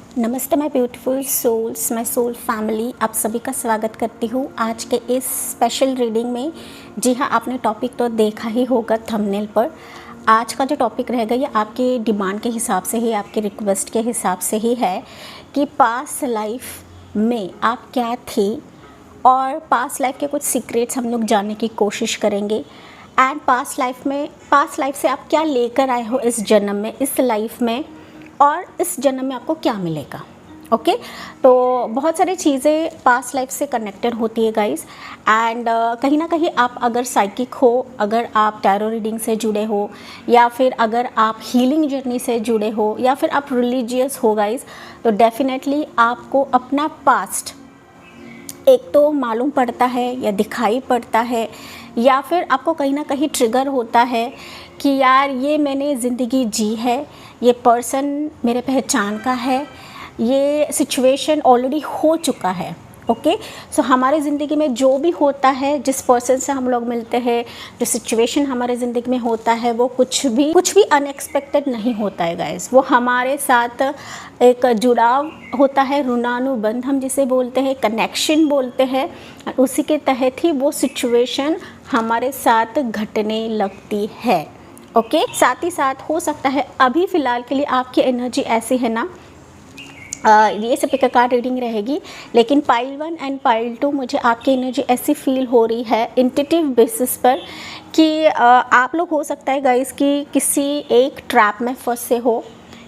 नमस्ते my beautiful souls, my soul family, आप सभी का स्वागत करती हूँ आज के इस स्पेशल रीडिंग में। जी हाँ, आपने टॉपिक तो देखा ही होगा थंबनेल पर। आज का जो टॉपिक रहेगा ये आपकी डिमांड के हिसाब से ही, आपके रिक्वेस्ट के हिसाब से ही है कि पास्ट लाइफ में आप क्या थी और पास्ट लाइफ के कुछ सीक्रेट्स हम लोग जानने की कोशिश करेंगे। एंड पास्ट लाइफ से आप क्या लेकर आए हो इस जन्म में, इस लाइफ में, और इस जन्म में आपको क्या मिलेगा। ओके तो बहुत सारी चीज़ें पास्ट लाइफ से कनेक्टेड होती है गाइस। एंड कहीं ना कहीं आप अगर साइकिक हो, अगर आप टैरो रीडिंग से जुड़े हो, या फिर अगर आप हीलिंग जर्नी से जुड़े हो, या फिर आप रिलीजियस हो गाइस, तो डेफिनेटली आपको अपना पास्ट एक तो मालूम पड़ता है या दिखाई पड़ता है, या फिर आपको कहीं ना कहीं ट्रिगर होता है कि यार ये मैंने ज़िंदगी जी है, ये पर्सन मेरे पहचान का है, ये सिचुएशन ऑलरेडी हो चुका है। ओके सो हमारे ज़िंदगी में जो भी होता है, जिस पर्सन से हम लोग मिलते हैं, जो सिचुएशन हमारे ज़िंदगी में होता है, वो कुछ भी अनएक्सपेक्टेड नहीं होता है गाइस। वो हमारे साथ एक जुड़ाव होता है, ऋणानुबंध हम जिसे बोलते हैं, कनेक्शन बोलते हैं, और उसी के तहत ही वो सिचुएशन हमारे साथ घटने लगती है। ओके साथ ही साथ हो सकता है अभी फ़िलहाल के लिए आपकी एनर्जी ऐसी है ना, ये सब एक कार्ड रीडिंग रहेगी, लेकिन पाइल 1 एंड पाइल 2 मुझे आपकी एनर्जी ऐसी फील हो रही है इंट्यूटिव बेसिस पर कि आप लोग हो सकता है गाइस कि किसी एक ट्रैप में फंसे हो,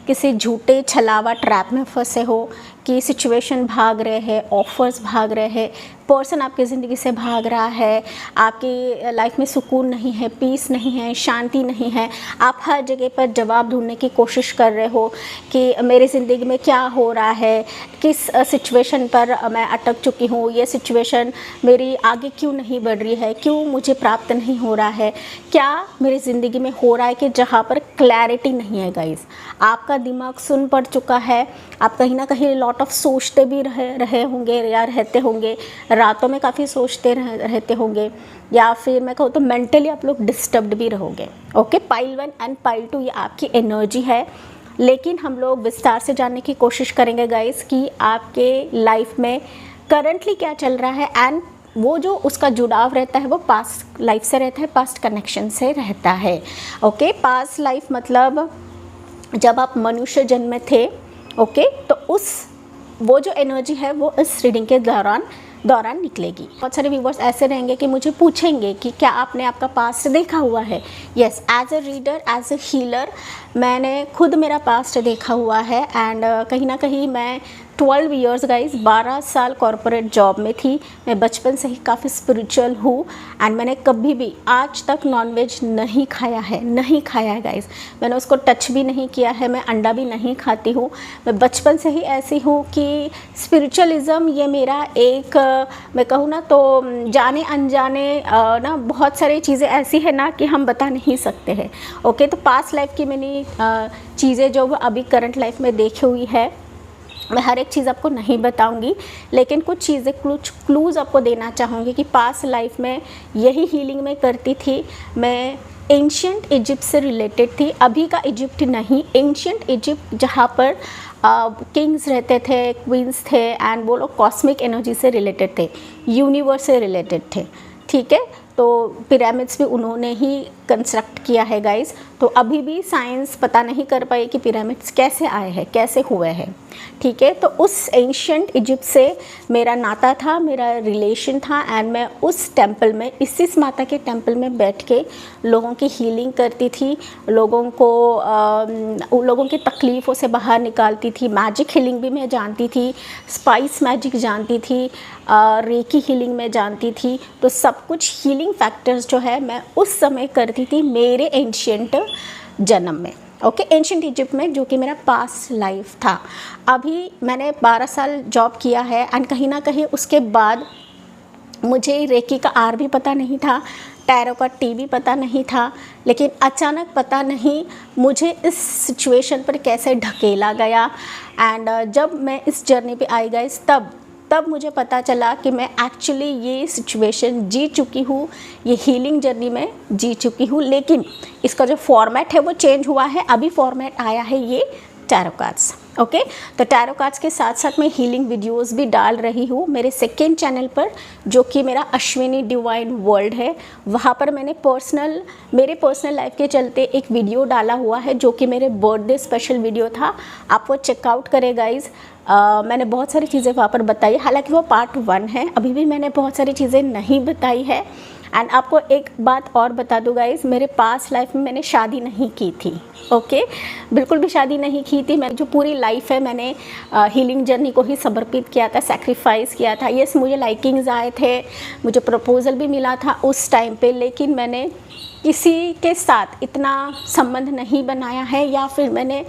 किसी झूठे छलावा ट्रैप में फंसे हो, कि सिचुएशन भाग रहे हैं, ऑफर्स भाग रहे हैं, पर्सन आपकी ज़िंदगी से भाग रहा है, आपकी लाइफ में सुकून नहीं है, पीस नहीं है, शांति नहीं है। आप हर जगह पर जवाब ढूंढने की कोशिश कर रहे हो कि मेरी ज़िंदगी में क्या हो रहा है, किस सिचुएशन पर मैं अटक चुकी हूँ, ये सिचुएशन मेरी आगे क्यों नहीं बढ़ रही है, क्यों मुझे प्राप्त नहीं हो रहा है, क्या मेरी ज़िंदगी में हो रहा है कि जहाँ पर क्लैरिटी नहीं है गाइस। आपका दिमाग सुन पड़ चुका है, आप कहीं ना कहीं लॉट ऑफ सोचते भी रहे होंगे या रहते होंगे, रातों में काफ़ी सोचते रहते होंगे, या फिर मैं कहूँ तो मेंटली आप लोग डिस्टर्ब्ड भी रहोगे। ओके पाइल 1 एंड पाइल 2 ये आपकी एनर्जी है, लेकिन हम लोग विस्तार से जानने की कोशिश करेंगे गाइस कि आपके लाइफ में करंटली क्या चल रहा है। एंड वो जो उसका जुड़ाव रहता है वो पास्ट लाइफ से रहता है, पास्ट कनेक्शन से रहता है। ओके पास्ट लाइफ मतलब जब आप मनुष्य जन्म में थे, ओके तो वो जो एनर्जी है वो इस रीडिंग के दौरान निकलेगी। बहुत सारे व्यूवर्स ऐसे रहेंगे कि मुझे पूछेंगे कि क्या आपने आपका पास्ट देखा हुआ है। Yes, as a reader, as a healer मैंने खुद मेरा पास्ट देखा हुआ है। एंड कहीं ना कहीं मैं 12 इयर्स गाइज, 12 साल कॉरपोरेट जॉब में थी। मैं बचपन से ही काफ़ी स्पिरिचुअल हूँ, एंड मैंने कभी भी आज तक नॉनवेज नहीं खाया है गाइज। मैंने उसको टच भी नहीं किया है, मैं अंडा भी नहीं खाती हूँ। मैं बचपन से ही ऐसी हूँ कि स्पिरिचुअलिज़म ये मेरा एक मैं कहूँ ना तो जाने अनजाने ना बहुत सारी चीज़ें ऐसी है ना कि हम बता नहीं सकते हैं। ओके तो पास्ट लाइफ की मैंने चीज़ें जो अभी करंट लाइफ में देखी हुई है, मैं हर एक चीज़ आपको नहीं बताऊंगी, लेकिन कुछ चीज़ें क्लूज़ आपको देना चाहूँगी कि पास्ट लाइफ में यही हीलिंग में करती थी। मैं एंशियंट इजिप्ट से रिलेटेड थी, अभी का इजिप्ट नहीं, एंशियंट इजिप्ट जहाँ पर किंग्स रहते थे, क्वींस थे, एंड वो लोग कॉस्मिक एनर्जी से रिलेटेड थे, यूनिवर्स से रिलेटेड थे। ठीक है तो पिरामिड्स भी उन्होंने ही कंस्ट्रक्ट किया है गाइस। तो अभी भी साइंस पता नहीं कर पाई कि पिरामिड्स कैसे आए हैं, कैसे हुए हैं। ठीक है तो उस एंशियंट इजिप्ट से मेरा नाता था, मेरा रिलेशन था, एंड मैं उस टेंपल में, इसिस माता के टेंपल में बैठ के लोगों की हीलिंग करती थी, लोगों की तकलीफ़ों से बाहर निकालती थी। मैजिक हीलिंग भी मैं जानती थी, स्पाइस मैजिक जानती थी, रेकी हीलिंग में जानती थी। तो सब कुछ हीलिंग फैक्टर्स जो है मैं उस समय करती थी मेरे एंशियंट जन्म में। ओके एंशियंट इजिप्ट में, जो कि मेरा पास्ट लाइफ था। अभी मैंने 12 साल जॉब किया है, एंड कहीं ना कहीं उसके बाद मुझे रेकी का आर भी पता नहीं था, टैरो का टी भी पता नहीं था, लेकिन अचानक पता नहीं मुझे इस सिचुएशन पर कैसे ढकेला गया। एंड जब मैं इस जर्नी पे आई गाइस, तब मुझे पता चला कि मैं एक्चुअली ये सिचुएशन जी चुकी हूँ, ये हीलिंग जर्नी में जी चुकी हूँ, लेकिन इसका जो फॉर्मेट है वो चेंज हुआ है। अभी फॉर्मेट आया है ये टैरो कार्ड्स। ओके तो टैरो कार्ड्स के साथ साथ मैं हीलिंग वीडियोस भी डाल रही हूँ मेरे सेकेंड चैनल पर, जो कि मेरा अश्विनी डिवाइन वर्ल्ड है। वहाँ पर मैंने मेरे पर्सनल लाइफ के चलते एक वीडियो डाला हुआ है, जो कि मेरे बर्थडे स्पेशल वीडियो था। आप वो चेकआउट करें गाइज। मैंने बहुत सारी चीज़ें वहाँ पर बताई, हालांकि वो पार्ट 1 है, अभी भी मैंने बहुत सारी चीज़ें नहीं बताई है। एंड आपको एक बात और बता दूँ गाइज, मेरे पास्ट लाइफ में मैंने शादी नहीं की थी। ओके बिल्कुल भी शादी नहीं की थी। मैं जो पूरी लाइफ है मैंने हीलिंग जर्नी को ही समर्पित किया था, सेक्रीफाइस किया था। यस, मुझे लाइकिंग्स आए थे, मुझे प्रपोजल भी मिला था उस टाइम पे, लेकिन मैंने किसी के साथ इतना संबंध नहीं बनाया है, या फिर मैंने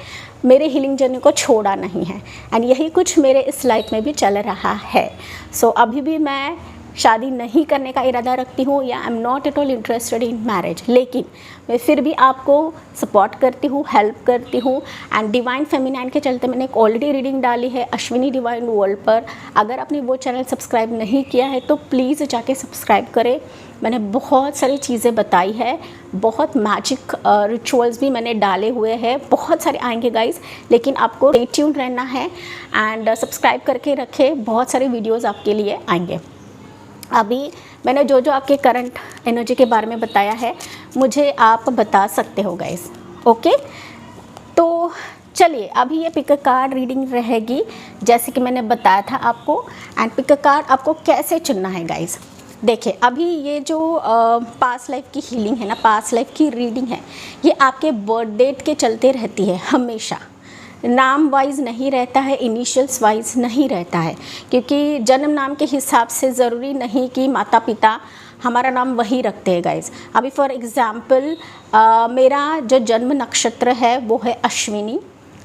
मेरे हीलिंग जर्नी को छोड़ा नहीं है। एंड यही कुछ मेरे इस लाइफ में भी चल रहा है। सो अभी भी मैं शादी नहीं करने का इरादा रखती हूँ, या I am not at all interested in marriage, लेकिन मैं फिर भी आपको सपोर्ट करती हूँ, हेल्प करती हूँ। एंड डिवाइन फेमिनाइन के चलते मैंने एक ऑलरेडी रीडिंग डाली है अश्विनी डिवाइन वर्ल्ड पर। अगर आपने वो चैनल सब्सक्राइब नहीं किया है तो प्लीज़ जाके सब्सक्राइब करें। मैंने बहुत सारी चीज़ें बताई है, बहुत मैजिक रिचुअल्स भी मैंने डाले हुए हैं, बहुत सारे आएंगे गाइज, लेकिन आपको स्टे ट्यून्ड रहना है एंड सब्सक्राइब करके रखें, बहुत सारे वीडियोज़ आपके लिए आएंगे। अभी मैंने जो जो आपके करंट एनर्जी के बारे में बताया है, मुझे आप बता सकते हो गाइस। ओके तो चलिए, अभी ये पिक अ कार्ड रीडिंग रहेगी जैसे कि मैंने बताया था आपको। एंड पिक अ कार्ड आपको कैसे चुनना है गाइस, देखिए अभी ये जो पास्ट लाइफ की हीलिंग है ना, पास्ट लाइफ की रीडिंग है, ये आपके बर्थ डेट के चलते रहती है हमेशा। नाम वाइज नहीं रहता है, इनिशियल्स वाइज नहीं रहता है, क्योंकि जन्म नाम के हिसाब से ज़रूरी नहीं कि माता पिता हमारा नाम वही रखते हैं गाइज। अभी फॉर एग्ज़ाम्पल मेरा जो जन्म नक्षत्र है वो है अश्विनी,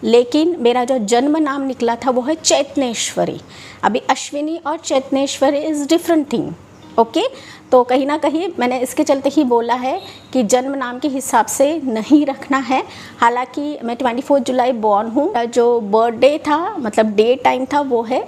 लेकिन मेरा जो जन्म नाम निकला था वो है चैतनेश्वरी। अभी अश्विनी और चैतनेश्वरी इज़ डिफरेंट थिंग। ओके तो कहीं ना कहीं मैंने इसके चलते ही बोला है कि जन्म नाम के हिसाब से नहीं रखना है। हालांकि मैं 24 जुलाई बॉर्न हूँ, जो बर्थडे था मतलब डे टाइम था वो है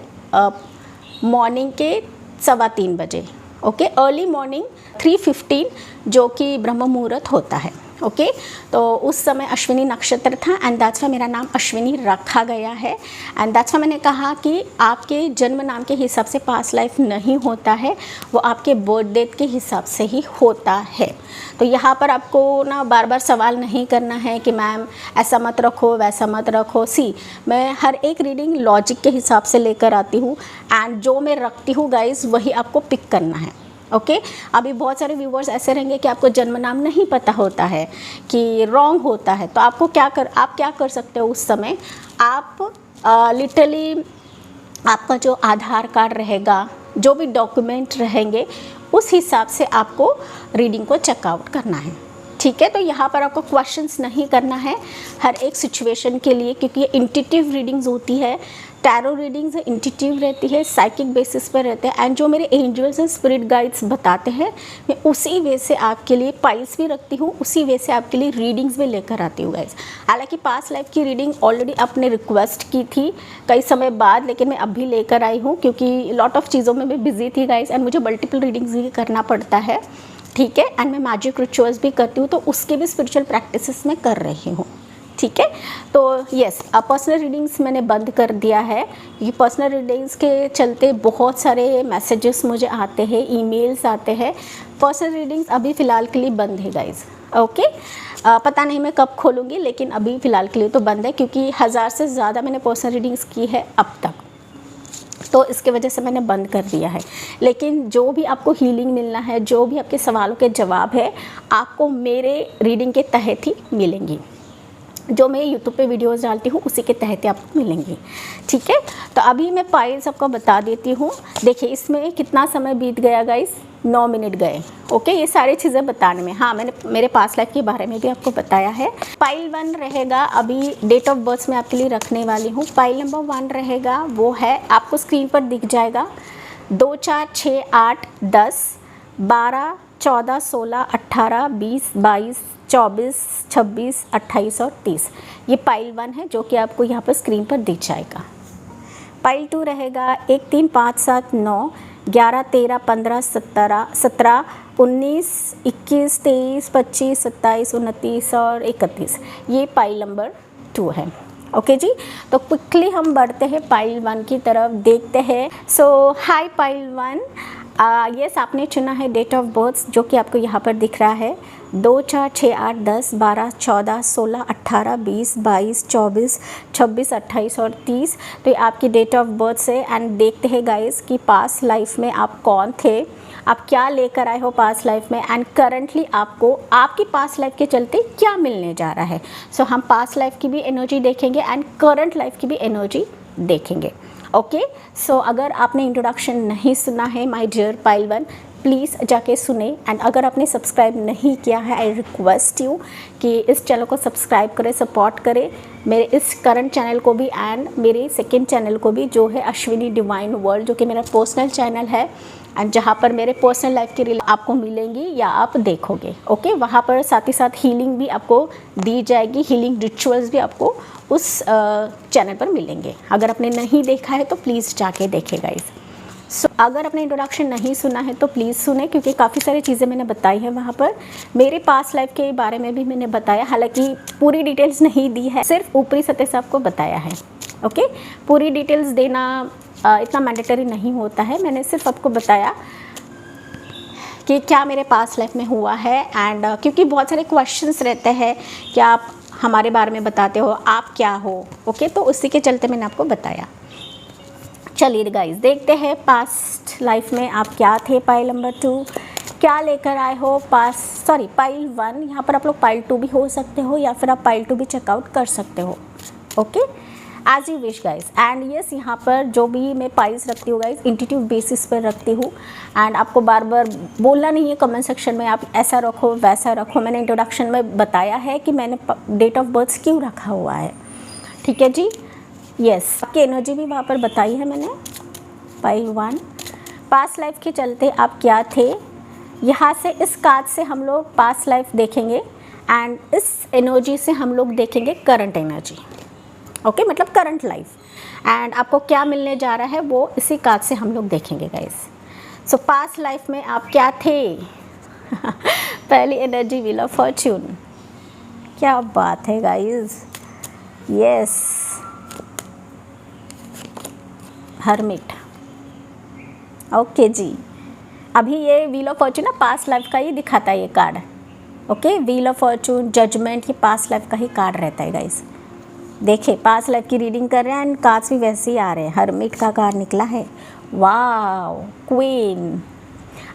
मॉर्निंग के 3:15 बजे। ओके अर्ली मॉर्निंग 3:15 जो कि ब्रह्म मुहूर्त होता है। ओके तो उस समय अश्विनी नक्षत्र था एंड दैट्स वाई मेरा नाम अश्विनी रखा गया है। एंड दैट्स वाई मैंने कहा कि आपके जन्म नाम के हिसाब से पास्ट लाइफ नहीं होता है, वो आपके बर्थ डेट के हिसाब से ही होता है। तो यहाँ पर आपको ना बार बार सवाल नहीं करना है कि मैम ऐसा मत रखो वैसा मत रखो। सी मैं हर एक रीडिंग लॉजिक के हिसाब से लेकर आती हूँ एंड जो मैं रखती हूँ गाइज वही आपको पिक करना है। ओके अभी बहुत सारे व्यूवर्स ऐसे रहेंगे कि आपको जन्म नाम नहीं पता होता है, कि रॉन्ग होता है, तो आपको आप क्या कर सकते हो उस समय, आप लिटरली आपका जो आधार कार्ड रहेगा, जो भी डॉक्यूमेंट रहेंगे, उस हिसाब से आपको रीडिंग को चेकआउट करना है। ठीक है, तो यहाँ पर आपको क्वेश्चंस नहीं करना है हर एक सिचुएशन के लिए, क्योंकि ये इंट्यूटिव रीडिंग्स होती है। टैरो रीडिंग्स इंट्यूटिव रहती है, साइकिक बेसिस पर रहते हैं एंड जो मेरे एंजल्स एंड स्पिरिट गाइड्स बताते हैं मैं उसी वे से आपके लिए पाइल्स भी रखती हूँ, उसी वे से आपके लिए रीडिंग्स भी लेकर आती हूँ गाइज। हालांकि पास्ट लाइफ की रीडिंग ऑलरेडी आपने रिक्वेस्ट की थी कई समय बाद, लेकिन मैं अभी लेकर आई हूँ क्योंकि लॉट ऑफ चीज़ों में मैं बिजी थी गाइज एंड मुझे मल्टीपल रीडिंग्स भी करना पड़ता है। ठीक है, एंड मैं मैजिक रिचुअल्स भी करती हूँ, तो उसके भी स्पिरिचुअल प्रैक्टिसेस मैं कर रही हूँ। ठीक है, तो यस पर्सनल रीडिंग्स मैंने बंद कर दिया है। ये पर्सनल रीडिंग्स के चलते बहुत सारे मैसेजेस मुझे आते हैं, ईमेल्स आते हैं। पर्सनल रीडिंग्स अभी फ़िलहाल के लिए बंद है गाइज। ओके पता नहीं मैं कब खोलूँगी, लेकिन अभी फ़िलहाल के लिए तो बंद है, क्योंकि 1000 से ज़्यादा मैंने पर्सनल रीडिंग्स की है अब तक, तो इसके वजह से मैंने बंद कर दिया है। लेकिन जो भी आपको हीलिंग मिलना है, जो भी आपके सवालों के जवाब है, आपको मेरे रीडिंग के तहत ही मिलेंगी। जो मैं यूट्यूब पे वीडियोस डालती हूँ उसी के तहत आपको मिलेंगी। ठीक है, तो अभी मैं पाइल्स आपको बता देती हूँ। देखिए इसमें कितना समय बीत गया गाइस, 9 मिनट गए। ओके ये सारी चीज़ें बताने में, हाँ मैंने मेरे पास्ट लाइफ के बारे में भी आपको बताया है। पाइल 1 रहेगा, अभी डेट ऑफ बर्थ में आपके लिए रखने वाली हूँ। पाइल नंबर 1 रहेगा, वो है आपको स्क्रीन पर दिख जाएगा 2 4 6 8 10 12 14 16 18 20 22 24 26 28 और 30। ये पाइल 1 है जो कि आपको यहाँ पर स्क्रीन पर दिख जाएगा। पाइल 2 रहेगा 1 3 5 7 9 11 13 15 17 19 21 23 25 27 29 और 31। ये पाइल नंबर 2 है। ओके जी, तो क्विकली हम बढ़ते हैं पाइल 1 की तरफ, देखते हैं। सो हाय पाइल 1, यस आपने चुना है डेट ऑफ बर्थ जो कि आपको यहाँ पर दिख रहा है 2, 4, 6, 8, 10, 12, 14, 16, 18, 20, 22, 24, 26, 28 और 30। तो ये आपकी डेट ऑफ बर्थ से। एंड देखते हैं गाइस कि पास्ट लाइफ में आप कौन थे, आप क्या लेकर आए हो पास्ट लाइफ में, एंड करंटली आपको आपकी पास्ट लाइफ के चलते क्या मिलने जा रहा है। सो हम पास्ट लाइफ की भी एनर्जी देखेंगे एंड करंट लाइफ की भी एनर्जी देखेंगे। ओके, सो अगर आपने इंट्रोडक्शन नहीं सुना है माय डियर पाइल 1, प्लीज़ जाके सुने। एंड अगर आपने सब्सक्राइब नहीं किया है, आई रिक्वेस्ट यू कि इस चैनल को सब्सक्राइब करें, सपोर्ट करें मेरे इस करंट चैनल को भी एंड मेरे सेकंड चैनल को भी जो है अश्विनी डिवाइन वर्ल्ड, जो कि मेरा पर्सनल चैनल है एंड जहाँ पर मेरे पर्सनल लाइफ की रील आपको मिलेंगी या आप देखोगे। ओके, वहाँ पर साथ ही साथ हीलिंग भी आपको दी जाएगी, हीलिंग रिचुअल्स भी आपको उस चैनल पर मिलेंगे। अगर आपने नहीं देखा है तो प्लीज़ जाके देखेगा इस। सो अगर आपने इंट्रोडक्शन नहीं सुना है तो प्लीज़ सुने, क्योंकि काफ़ी सारी चीज़ें मैंने बताई हैं वहाँ पर। मेरे पास्ट लाइफ के बारे में भी मैंने बताया, हालांकि पूरी डिटेल्स नहीं दी है, सिर्फ ऊपरी सतह से आपको बताया है। ओके, पूरी डिटेल्स देना इतना मैंडेटरी नहीं होता है, मैंने सिर्फ आपको बताया कि क्या मेरे पास्ट लाइफ में हुआ है। एंड क्योंकि बहुत सारे क्वेश्चंस रहते हैं कि आप हमारे बारे में बताते हो, आप क्या हो। ओके, तो उसी के चलते मैंने आपको बताया। चलिए गाइस, देखते हैं पास्ट लाइफ में आप क्या थे। पाइल नंबर 2 क्या लेकर आए हो पाइल 1। यहाँ पर आप लोग पाइल 2 भी हो सकते हो या फिर आप पाइल 2 भी चेकआउट कर सकते हो। Okay, as you wish guys. And yes, यहाँ पर जो भी मैं पाइल्स रखती हूँ गाइस, इंट्यूटिव बेसिस पर रखती हूँ। एंड आपको बार बार बोलना नहीं है कमेंट सेक्शन में आप ऐसा रखो वैसा रखो। मैंने इंट्रोडक्शन में बताया है कि मैंने डेट ऑफ बर्थ क्यों रखा हुआ है। ठीक है जी, यस, आपकी एनर्जी भी वहाँ पर बताई है मैंने। पाइल 1 पास्ट लाइफ के चलते आप क्या थे, यहाँ से इस कार्ड से हम लोग पास्ट लाइफ देखेंगे एंड इस एनर्जी से हम लोग देखेंगे करंट एनर्जी। ओके, मतलब करंट लाइफ एंड आपको क्या मिलने जा रहा है वो इसी कार्ड से हम लोग देखेंगे गाइस। सो पास्ट लाइफ में आप क्या थे पहली एनर्जी व्हील ऑफ फॉर्च्यून, क्या बात है गाइस। Yes, hermit. ओके जी, अभी ये व्हील ऑफ फॉर्च्यून ना पास्ट लाइफ का ही दिखाता है ये card. Okay, wheel of fortune, judgement, ये पास्ट लाइफ का ही कार्ड रहता है गाइस। देखिए, पास्ट लाइफ की रीडिंग कर रहे हैं एंड कार्ड्स भी वैसे ही आ रहे हैं। हर्मिट का कार्ड निकला है, वाओ, क्वीन।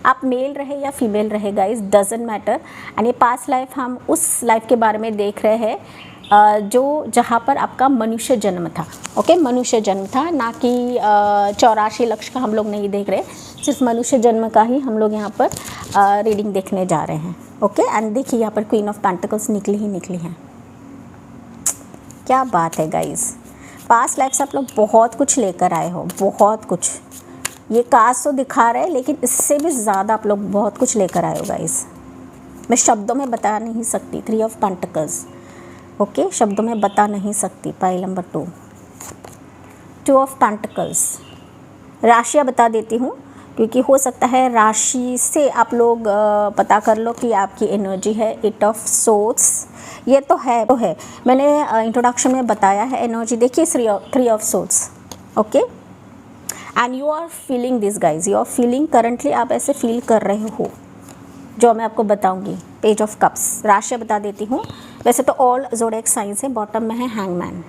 आप मेल रहे या फीमेल रहे गाइस, डजंट मैटर। एंड ये पास्ट लाइफ हम उस लाइफ के बारे में देख रहे हैं जो जहाँ पर आपका मनुष्य जन्म था। ओके, मनुष्य जन्म था, ना कि 84 लक्ष का हम लोग नहीं देख रहे, सिर्फ मनुष्य जन्म का ही हम लोग यहाँ पर रीडिंग देखने जा रहे हैं। ओके, एंड देखिए यहाँ पर क्वीन ऑफ पेंटिकल्स निकली ही निकली हैं। क्या बात है गाइस, पास्ट लाइफ से आप लोग बहुत कुछ लेकर आए हो, बहुत कुछ। ये कार्ड्स तो दिखा रहे हैं लेकिन इससे भी ज़्यादा आप लोग बहुत कुछ लेकर आए हो गाइस। मैं शब्दों में बता नहीं सकती। 3 ऑफ पेंटिकल्स, ओके, शब्दों में बता नहीं सकती। पाइल नंबर 2 2 ऑफ पेंटिकल्स, राशियाँ बता देती हूँ क्योंकि हो सकता है राशि से आप लोग पता कर लो कि आपकी एनर्जी है। 8 ऑफ सोर्ड्स, ये तो है मैंने इंट्रोडक्शन में बताया है एनर्जी। देखिए 3 of swords. Okay, and you are feeling this guys, you are feeling, currently आप ऐसे फील कर रहे हो जो मैं आपको बताऊंगी। पेज ऑफ कप्स, राशियाँ बता देती हूँ। वैसे तो ऑल ज़ोडिएक साइंस है, बॉटम में है हैंगमैन।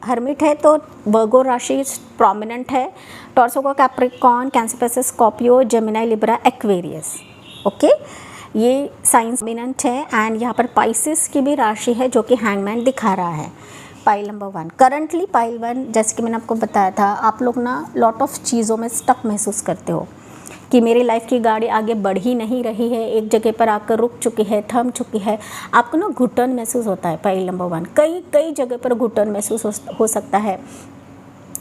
हर्मिट है तो वर्गो राशि प्रोमिनेंट है। टॉर्सो का Capricorn, cancer passage, Scorpio, Gemini, Libra, Aquarius. Okay, ये साइंस प्रोमिनेंट है। एंड यहाँ पर पाइसिस की भी राशि है जो कि हैंगमैन दिखा रहा है। पाइल नंबर 1, करंटली पाइल 1, जैसे कि मैंने आपको बताया था, आप लोग ना लॉट ऑफ चीज़ों में स्टक महसूस करते हो कि मेरी लाइफ की गाड़ी आगे बढ़ ही नहीं रही है, एक जगह पर आकर रुक चुकी है, थम चुकी है। आपको ना घुटन महसूस होता है। पाइल नंबर 1, कई जगह पर घुटन महसूस हो सकता है,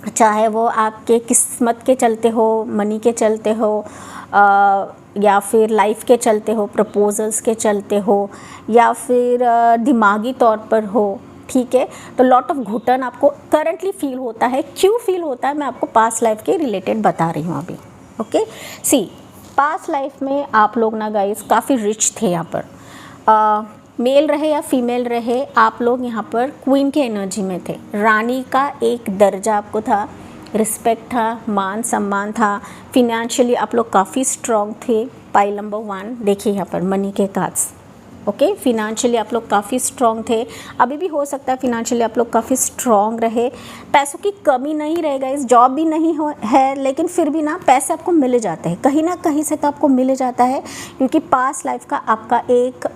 चाहे वो आपके किस्मत के चलते हो, मनी के चलते हो, या फिर लाइफ के चलते हो, प्रपोजल्स के चलते हो, या फिर दिमागी तौर पर हो। ठीक है, तो लॉट ऑफ घुटन आपको करंटली फील होता है। क्यों फील होता है मैं आपको पास्ट लाइफ के रिलेटेड बता रही हूँ अभी। ओके, सी पास्ट लाइफ में आप लोग ना गाइस काफ़ी रिच थे यहाँ पर। मेल रहे या फीमेल रहे, आप लोग यहाँ पर क्वीन की एनर्जी में थे। रानी का एक दर्जा आपको था, रिस्पेक्ट था, मान सम्मान था। फिनेंशियली आप लोग काफ़ी स्ट्रॉन्ग थे। पाइल नंबर 1 देखिए यहाँ पर मनी के कार्ड्स। ओके, फिनेंशियली आप लोग काफ़ी स्ट्रॉन्ग थे, अभी भी हो सकता है फिनेंशियली आप लोग काफ़ी स्ट्रॉन्ग रहे। पैसों की कमी नहीं रहेगा, इस जॉब भी नहीं हो है, लेकिन फिर भी ना पैसे आपको मिल जाते हैं, कहीं ना कहीं से तो आपको मिल जाता है, क्योंकि पास्ट लाइफ का आपका एक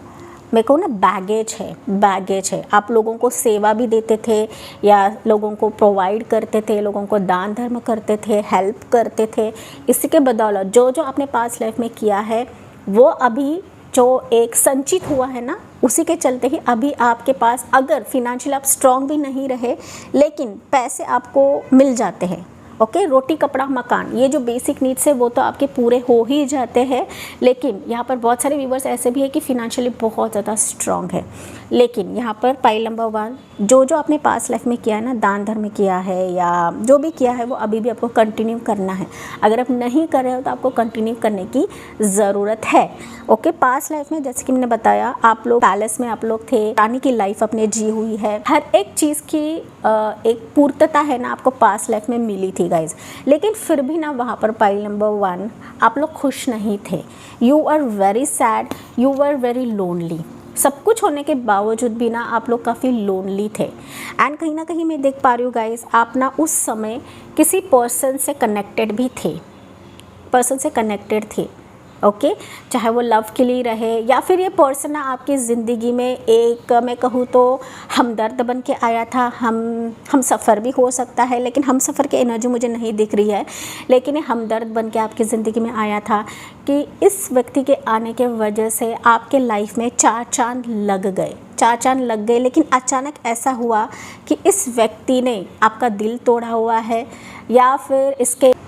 मेरे को ना बैगेज है। आप लोगों को सेवा भी देते थे या लोगों को प्रोवाइड करते थे, लोगों को दान धर्म करते थे, हेल्प करते थे। इसी के बदौलत जो जो आपने पास्ट लाइफ में किया है वो अभी जो एक संचित हुआ है ना, उसी के चलते ही अभी आपके पास, अगर फिनेंशियल आप स्ट्रॉन्ग भी नहीं रहे लेकिन पैसे आपको मिल जाते हैं। ओके, रोटी कपड़ा मकान, ये जो बेसिक नीड्स है वो तो आपके पूरे हो ही जाते हैं। लेकिन यहाँ पर बहुत सारे व्यूवर्स ऐसे भी है कि फिनेंशियली बहुत ज़्यादा स्ट्रॉन्ग है, लेकिन यहाँ पर पाइल नंबर 1 जो जो आपने पास्ट लाइफ में किया है ना, दान धर्म किया है या जो भी किया है वो अभी भी आपको कंटिन्यू करना है। अगर आप नहीं कर रहे हो तो आपको कंटिन्यू करने की ज़रूरत है। ओके, पास्ट लाइफ में जैसे कि मैंने बताया, आप लोग पैलेस में आप लोग थे, रानी की लाइफ अपने जी हुई है, हर एक चीज़ की एक पूर्तता है ना आपको पास्ट लाइफ में मिली थी गाइज। लेकिन फिर भी ना वहाँ पर पाइल नंबर 1 आप लोग खुश नहीं थे। You are very sad, you are very lonely. सब कुछ होने के बावजूद भी ना आप लोग काफ़ी लोनली थे। एंड कहीं ना कहीं मैं देख पा रही हूँ गाइज, आप ना उस समय किसी पर्सन से कनेक्टेड थे। ओके, चाहे वो लव के लिए रहे या फिर ये पर्सन ना आपकी ज़िंदगी में एक, मैं कहूँ तो हमदर्द बन के आया था। हम सफ़र भी हो सकता है, लेकिन हम सफ़र की एनर्जी मुझे नहीं दिख रही है, लेकिन ये हमदर्द बन के आपकी ज़िंदगी में आया था कि इस व्यक्ति के आने के वजह से आपके लाइफ में 4 चांद लग गए। लेकिन अचानक ऐसा हुआ कि इस व्यक्ति ने आपका दिल तोड़ा हुआ है, या फिर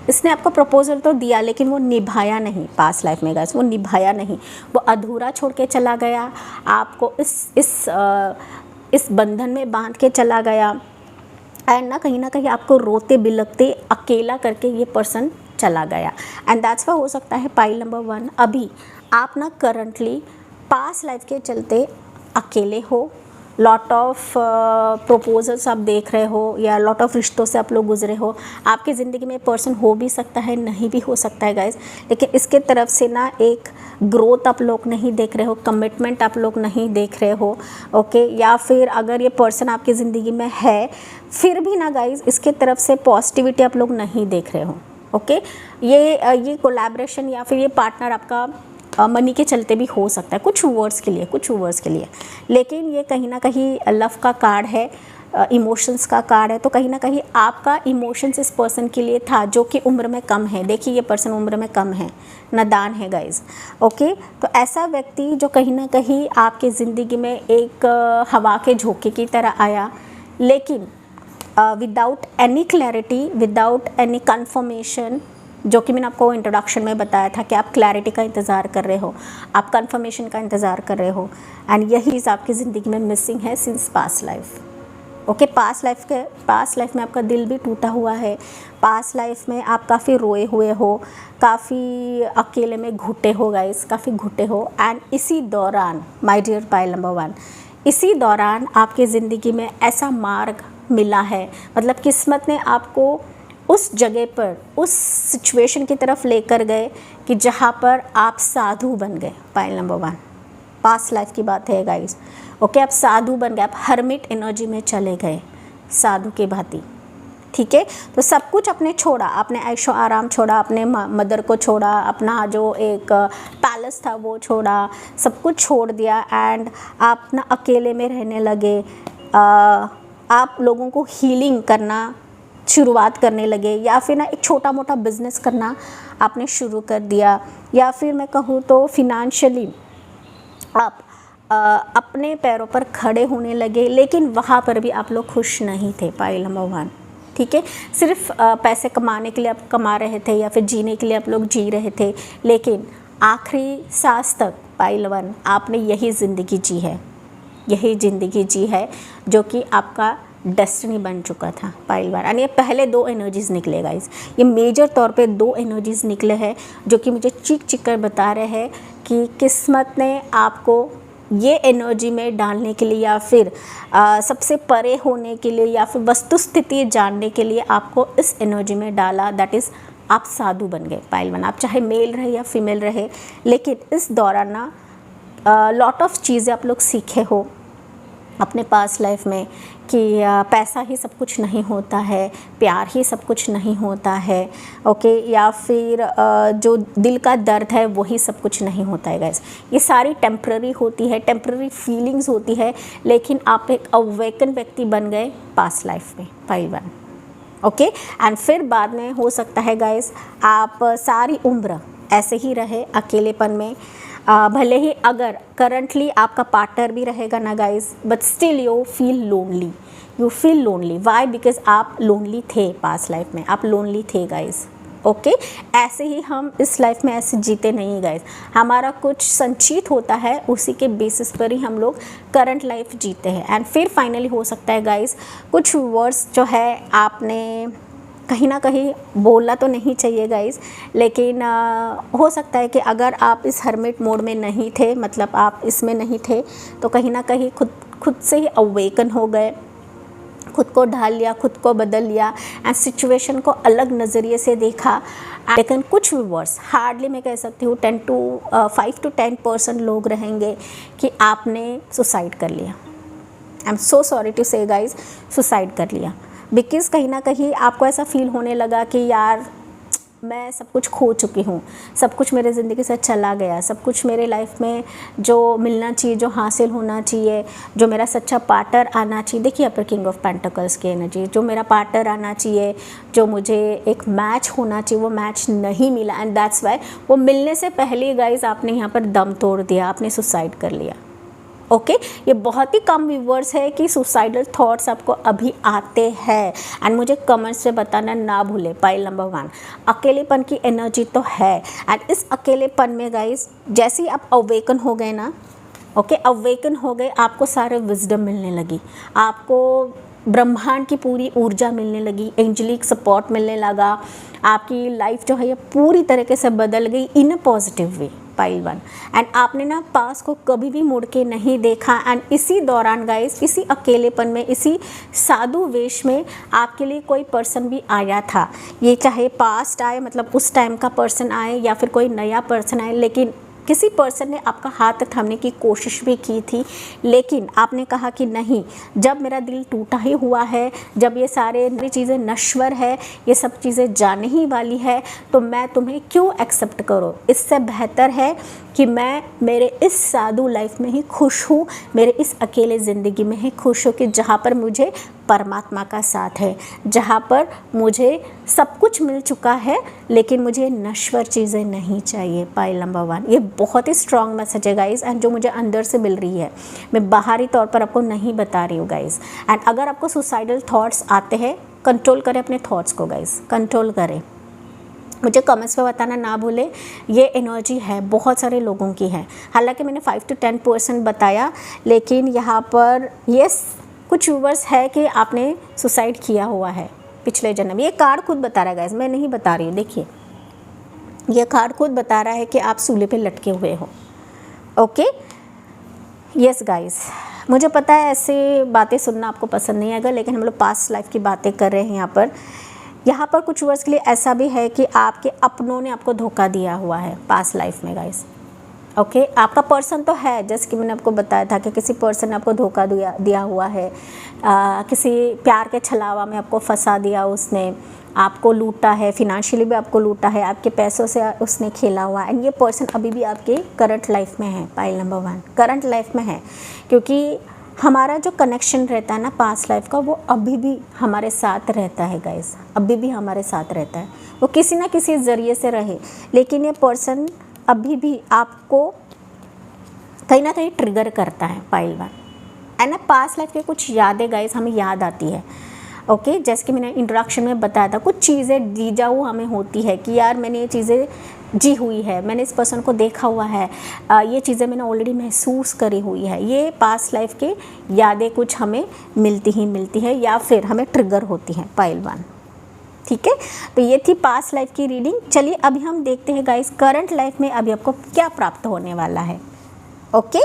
इसने आपको प्रपोजल तो दिया लेकिन वो निभाया नहीं। पास्ट लाइफ में गाइस वो निभाया नहीं, वो अधूरा छोड़ के चला गया, आपको इस बंधन में बांध के चला गया। एंड ना कहीं आपको रोते बिलखते अकेला करके ये पर्सन चला गया। एंड दैट्स वाई हो सकता है पाइल नंबर 1 अभी आप ना करंटली पास्ट लाइफ के चलते अकेले हो। लॉट ऑफ प्रपोजल्स आप देख रहे हो या लॉट ऑफ रिश्तों से आप लोग गुजरे हो। आपकी ज़िंदगी में पर्सन हो भी सकता है, नहीं भी हो सकता है गाइस, लेकिन इसके तरफ से ना एक ग्रोथ आप लोग नहीं देख रहे हो, कमिटमेंट आप लोग नहीं देख रहे हो। ओके, या फिर अगर ये पर्सन आपकी ज़िंदगी में है फिर भी ना गाइस इसके तरफ से पॉजिटिविटी आप लोग नहीं देख रहे हो। ओके, ये कोलैबोरेशन या फिर ये पार्टनर आपका मनी के चलते भी हो सकता है, कुछ व्यूअर्स के लिए, लेकिन ये कहीं ना कहीं लव का कार्ड है, इमोशंस का कार्ड है। तो कहीं ना कहीं आपका इमोशंस इस पर्सन के लिए था जो कि उम्र में कम है। देखिए ये पर्सन उम्र में कम है, नादान है गाइज। ओके, तो ऐसा व्यक्ति जो कहीं ना कहीं आपके ज़िंदगी में एक हवा के झोंके की तरह आया, लेकिन without any clarity, without any confirmation, जो कि मैंने आपको इंट्रोडक्शन में बताया था कि आप क्लैरिटी का इंतज़ार कर रहे हो, आप कंफर्मेशन का इंतज़ार कर रहे हो। एंड यही चीज़ आपकी ज़िंदगी में मिसिंग है since past life. Okay, past life में आपका दिल भी टूटा हुआ है, पास्ट लाइफ में आप काफ़ी रोए हुए हो, काफ़ी अकेले में घुटे हो गाइस, काफ़ी घुटे हो। एंड इसी दौरान माय डियर पाइल नंबर 1, इसी दौरान आपकी ज़िंदगी में ऐसा मार्ग मिला है, मतलब किस्मत ने आपको उस जगह पर, उस सिचुएशन की तरफ लेकर गए कि जहाँ पर आप साधु बन गए। पाइल नंबर 1 पास्ट लाइफ की बात है गाइस। ओके, आप साधु बन गए, आप हर्मिट एनर्जी में चले गए साधु के भांति। ठीक है, तो सब कुछ आपने छोड़ा, आपने ऐशो आराम छोड़ा, अपने मदर को छोड़ा, अपना जो एक पैलेस था वो छोड़ा, सब कुछ छोड़ दिया। एंड आप ना अकेले में रहने लगे, आप लोगों को हीलिंग करना शुरुआत करने लगे, या फिर ना एक छोटा मोटा बिजनेस करना आपने शुरू कर दिया, या फिर मैं कहूँ तो फिनेंशियली आप अपने पैरों पर खड़े होने लगे। लेकिन वहाँ पर भी आप लोग खुश नहीं थे पाइल नंबर 1। ठीक है, सिर्फ पैसे कमाने के लिए आप कमा रहे थे या फिर जीने के लिए आप लोग जी रहे थे, लेकिन आखिरी सांस तक पाइल 1 आपने यही ज़िंदगी जी है जो कि आपका डेस्टिनी बन चुका था पाइल 1। यानी ये पहले 2 एनर्जीज़ निकले गाइस, ये मेजर तौर पे 2 एनर्जीज़ निकले हैं जो कि मुझे चीख कर बता रहे हैं कि किस्मत ने आपको ये एनर्जी में डालने के लिए या फिर सबसे परे होने के लिए या फिर वस्तु स्थिति जानने के लिए आपको इस एनर्जी में डाला, दैट इज़ आप साधु बन गए पाइल 1। आप चाहे मेल रहे या फीमेल रहे, लेकिन इस दौरान ना लॉट ऑफ चीज़ें आप लोग सीखे हो अपने पास लाइफ में कि पैसा ही सब कुछ नहीं होता है, प्यार ही सब कुछ नहीं होता है, ओके, या फिर जो दिल का दर्द है वही सब कुछ नहीं होता है गाइस। ये सारी टेम्प्ररी होती है, टेम्प्ररी फीलिंग्स होती है, लेकिन आप एक अवेकन व्यक्ति बन गए पास्ट लाइफ में पाइल 1, ओके। एंड फिर बाद में हो सकता है गाइस आप सारी उम्र ऐसे ही रहे अकेलेपन में, भले ही अगर करंटली आपका पार्टनर भी रहेगा ना guys, but still you feel lonely. Why? Because आप लोनली थे पास्ट लाइफ में, आप लोनली थे गाइस, ओके। ऐसे ही हम इस लाइफ में ऐसे जीते नहीं गाइस, हमारा कुछ संचित होता है, उसी के बेसिस पर ही हम लोग करंट लाइफ जीते हैं। एंड फिर फाइनली हो सकता है गाइस कुछ वर्ड्स जो है आपने कहीं ना कहीं बोलना तो नहीं चाहिए गाइस, लेकिन हो सकता है कि अगर आप इस हर्मिट मोड में नहीं थे, मतलब आप इसमें नहीं थे, तो कहीं ना कहीं खुद से ही अवेकन हो गए, खुद को ढाल लिया, खुद को बदल लिया एंड सिचुएशन को अलग नज़रिए से देखा। लेकिन कुछ व्यूअर्स, हार्डली मैं कह सकती हूँ 5 to 10% लोग रहेंगे कि आपने सुसाइड कर लिया। I am so sorry to say guys, suicide कर लिया। बिकॉज़ कहीं ना कहीं आपको ऐसा फील होने लगा कि यार मैं सब कुछ खो चुकी हूँ, सब कुछ मेरे ज़िंदगी से चला गया, सब कुछ मेरे लाइफ में जो मिलना चाहिए, जो हासिल होना चाहिए, जो मेरा सच्चा पार्टनर आना चाहिए। देखिए अपर किंग ऑफ पेंटिकल्स की एनर्जी, जो मेरा पार्टनर आना चाहिए, जो मुझे एक मैच होना चाहिए, वो मैच नहीं मिला। एंड दैट्स वाई वो मिलने से पहले गाइज आपने यहाँ पर दम तोड़ दिया, आपने सुसाइड कर लिया, ओके। ये बहुत ही कम व्यूवर्स है कि सुसाइडल थॉट्स आपको अभी आते हैं। एंड मुझे कमेंट्स में बताना ना भूले। पाइल नंबर 1, अकेलेपन की एनर्जी तो है। एंड इस अकेलेपन में गाइस जैसे ही आप अवेकन हो गए ना, ओके, अवेकन हो गए, आपको सारे विजडम मिलने लगी, आपको ब्रह्मांड की पूरी ऊर्जा मिलने लगी, एंजेलिक सपोर्ट मिलने लगा, आपकी लाइफ जो है ये पूरी तरीके से बदल गई in a positive way pile 1। And आपने ना पास को कभी भी मुड़ के नहीं देखा। एंड इसी दौरान गाइस, इसी अकेलेपन में, इसी साधु वेश में आपके लिए कोई पर्सन भी आया था। ये चाहे पास्ट आए, मतलब उस टाइम का पर्सन आए, या फिर कोई नया पर्सन आए, लेकिन किसी पर्सन ने आपका हाथ थामने की कोशिश भी की थी, लेकिन आपने कहा कि नहीं, जब मेरा दिल टूटा ही हुआ है, जब ये सारे चीज़ें नश्वर है, ये सब चीज़ें जाने ही वाली है, तो मैं तुम्हें क्यों एक्सेप्ट करूँ। इससे बेहतर है कि मैं मेरे इस साधु लाइफ में ही खुश हूँ, मेरे इस अकेले ज़िंदगी में ही खुश हूँ, कि जहाँ पर मुझे परमात्मा का साथ है, जहाँ पर मुझे सब कुछ मिल चुका है, लेकिन मुझे नश्वर चीज़ें नहीं चाहिए। पाइल नंबर 1, ये बहुत ही स्ट्रॉन्ग मैसेज है गाइस, एंड जो मुझे अंदर से मिल रही है, मैं बाहरी तौर पर आपको नहीं बता रही हूँ गाइस। एंड अगर आपको सुसाइडल थॉट्स आते हैं, कंट्रोल करें अपने थॉट्स को गाइस, कंट्रोल करें। मुझे कमेंट्स में बताना ना भूले। ये एनर्जी है, बहुत सारे लोगों की है। हालांकि मैंने 5 to 10% बताया, लेकिन यहाँ पर यस कुछ व्यूवर्स है कि आपने सुसाइड किया हुआ है पिछले जन्म। ये कार्ड खुद बता रहा है गाइस, मैं नहीं बता रही हूँ। देखिए ये कार्ड खुद बता रहा है कि आप सूले पे लटके हुए हो, ओके। यस गाइस, मुझे पता है ऐसे बातें सुनना आपको पसंद नहीं आएगा, लेकिन हम लोग पास्ट लाइफ की बातें कर रहे हैं यहाँ पर कुछ वर्ष के लिए ऐसा भी है कि आपके अपनों ने आपको धोखा दिया हुआ है पास्ट लाइफ में गाइस, ओके। आपका पर्सन तो है, जैसे कि मैंने आपको बताया था कि किसी पर्सन ने आपको धोखा दिया हुआ है, किसी प्यार के छलावा में आपको फंसा दिया, उसने आपको लूटा है, फिनेंशियली भी आपको लूटा है, आपके पैसों से उसने खेला हुआ है। एंड ये पर्सन अभी भी आपके करंट लाइफ में है। पाइल नंबर 1 करंट लाइफ में है, क्योंकि हमारा जो कनेक्शन रहता है ना पास्ट लाइफ का, वो अभी भी हमारे साथ रहता है गाइस, अभी भी हमारे साथ रहता है। वो किसी ना किसी ज़रिए से रहे, लेकिन ये पर्सन अभी भी आपको कहीं ना कहीं ट्रिगर करता है। पाइल 1 एंड ना पास्ट लाइफ के कुछ यादें गाइस हमें याद आती है, ओके। जैसे कि मैंने इंट्रोडक्शन में बताया था, कुछ चीज़ें डीजाऊ हमें होती है कि यार मैंने ये चीज़ें जी हुई है, मैंने इस पर्सन को देखा हुआ है, ये चीज़ें मैंने ऑलरेडी महसूस करी हुई है। ये पास्ट लाइफ के यादें कुछ हमें मिलती है या फिर हमें ट्रिगर होती हैं। पाइल 1, ठीक है। तो ये थी पास्ट लाइफ की रीडिंग। चलिए अभी हम देखते हैं गाइस करंट लाइफ में अभी आपको क्या प्राप्त होने वाला है, ओके।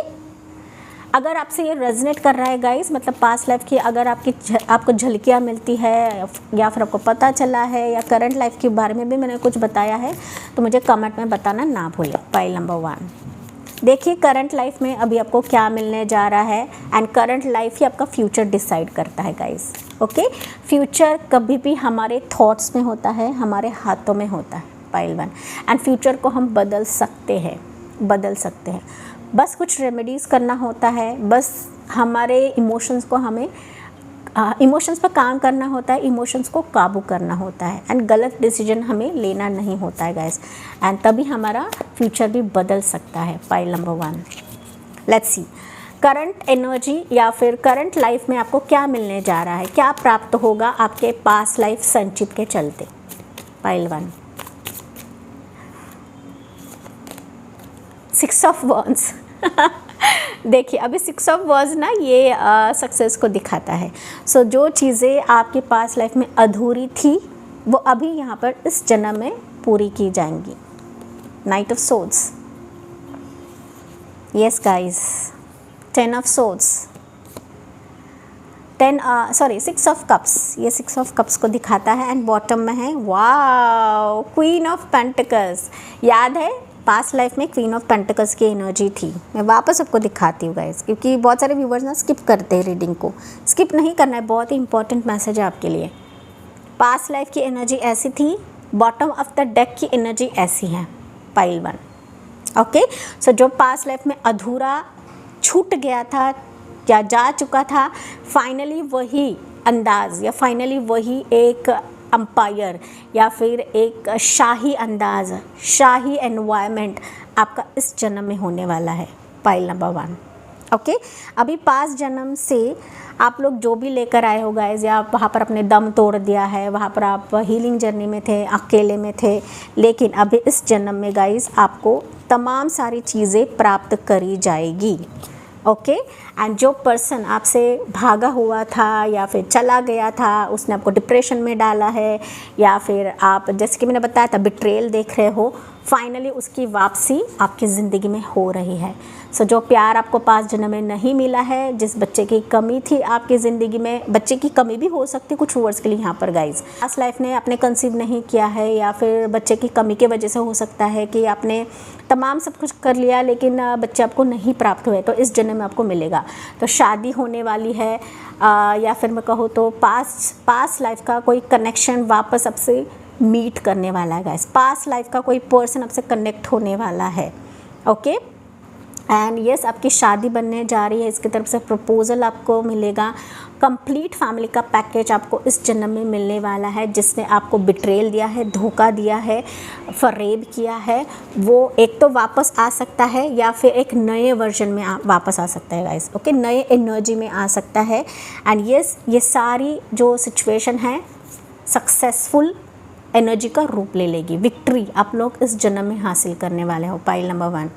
अगर आपसे ये रेजोनेट कर रहा है गाइस, मतलब पास्ट लाइफ की अगर आपको झलकियाँ मिलती है या फिर आपको पता चला है या करंट लाइफ के बारे में भी मैंने कुछ बताया है, तो मुझे कमेंट में बताना ना भूलें। पाइल नंबर 1, देखिए करंट लाइफ में अभी आपको क्या मिलने जा रहा है, एंड करंट लाइफ ही आपका फ्यूचर डिसाइड करता है गाइस। ओके, फ्यूचर कभी भी हमारे थॉट्स में होता है, हमारे हाथों में होता है। पाइल 1, एंड फ्यूचर को हम बदल सकते हैं। बस कुछ रेमेडीज़ करना होता है, बस हमारे इमोशंस पर काम करना होता है, इमोशंस को काबू करना होता है, एंड गलत डिसीजन हमें लेना नहीं होता है गाइस, एंड तभी हमारा फ्यूचर भी बदल सकता है। Pile number 1, let's see current energy या फिर करंट लाइफ में आपको क्या मिलने जा रहा है, क्या प्राप्त होगा आपके पास्ट लाइफ संचित के चलते। पाइल 1, 6 ऑफ वॉन्ड्स देखिए अभी 6 ऑफ वॉन्ड्स ना ये सक्सेस को दिखाता है। सो जो चीज़ें आपके पास लाइफ में अधूरी थी वो अभी यहाँ पर इस जन्म में पूरी की जाएंगी। Night of swords, yes guys, 10 of swords, 6 of cups, ये 6 ऑफ कप्स को दिखाता है, एंड बॉटम में है वाओ क्वीन ऑफ पेंटिकल्स। याद है पास्ट लाइफ में क्वीन ऑफ पेंटिकल्स की एनर्जी थी। मैं वापस आपको दिखाती हूँ गाइस, क्योंकि बहुत सारे व्यूवर्स ना स्किप करते हैं रीडिंग को। स्किप नहीं करना है, बहुत ही इंपॉर्टेंट मैसेज है आपके लिए। पास्ट लाइफ की एनर्जी ऐसी थी, बॉटम ऑफ द डेक की एनर्जी ऐसी है। पाइल 1, ओके, सो जो पास्ट लाइफ में अधूरा छूट गया था या जा चुका था, फाइनली वही अंदाज या फाइनली वही एक अंपायर या फिर एक शाही अंदाज, शाही एनवायरनमेंट आपका इस जन्म में होने वाला है। Pile number 1, okay. अभी पास्ट जन्म से आप लोग जो भी लेकर आए हो गाइस, या वहाँ पर अपने दम तोड़ दिया है, वहाँ पर आप हीलिंग जर्नी में थे, अकेले में थे, लेकिन अभी इस जन्म में गाइस आपको तमाम सारी चीज़ें प्राप्त करी जाएगी। ओके, एंड जो पर्सन आपसे भागा हुआ था या फिर चला गया था, उसने आपको डिप्रेशन में डाला है, या फिर आप जैसे कि मैंने बताया था बिट्रेयल देख रहे हो, फाइनली उसकी वापसी आपकी ज़िंदगी में हो रही है। सो जो प्यार आपको पास्ट जन्म में नहीं मिला है, जिस बच्चे की कमी थी आपकी ज़िंदगी में, बच्चे की कमी भी हो सकती है कुछ वर्ड्स के लिए यहाँ पर गाइज, पास्ट लाइफ ने आपने कंसीव नहीं किया है, या फिर बच्चे की कमी की वजह से हो सकता है कि आपने तमाम सब कुछ कर लिया लेकिन बच्चे आपको नहीं प्राप्त हुए, तो इस जन्म में आपको मिलेगा। तो शादी होने वाली है, या फिर मैं कहूँ तो पास्ट लाइफ का कोई कनेक्शन वापस आपसे मीट करने वाला है गाइस, पास्ट लाइफ का कोई पर्सन आपसे कनेक्ट होने वाला है। ओके, एंड यस आपकी शादी बनने जा रही है, इसकी तरफ से प्रपोजल आपको मिलेगा। कंप्लीट फैमिली का पैकेज आपको इस जन्म में मिलने वाला है। जिसने आपको बिट्रेल दिया है, धोखा दिया है, फरेब किया है, वो एक तो वापस आ सकता है या फिर एक नए वर्जन में वापस आ सकता है गाइस। ओके, नए एनर्जी में आ सकता है। एंड यस ये सारी जो सिचुएशन है सक्सेसफुल एनर्जी का रूप ले लेगी। विक्ट्री आप लोग इस जन्म में हासिल करने वाले हो। पाइल नंबर 1,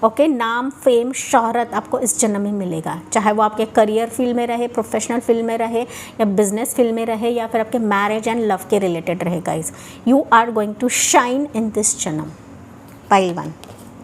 ओके, नाम, फेम, शोहरत आपको इस जन्म में मिलेगा, चाहे वो आपके करियर फील्ड में रहे, प्रोफेशनल फील्ड में रहे, या बिजनेस फील्ड में रहे, या फिर आपके मैरिज एंड लव के रिलेटेड रहे guys. You are going to shine in this जन्म। पाइल 1,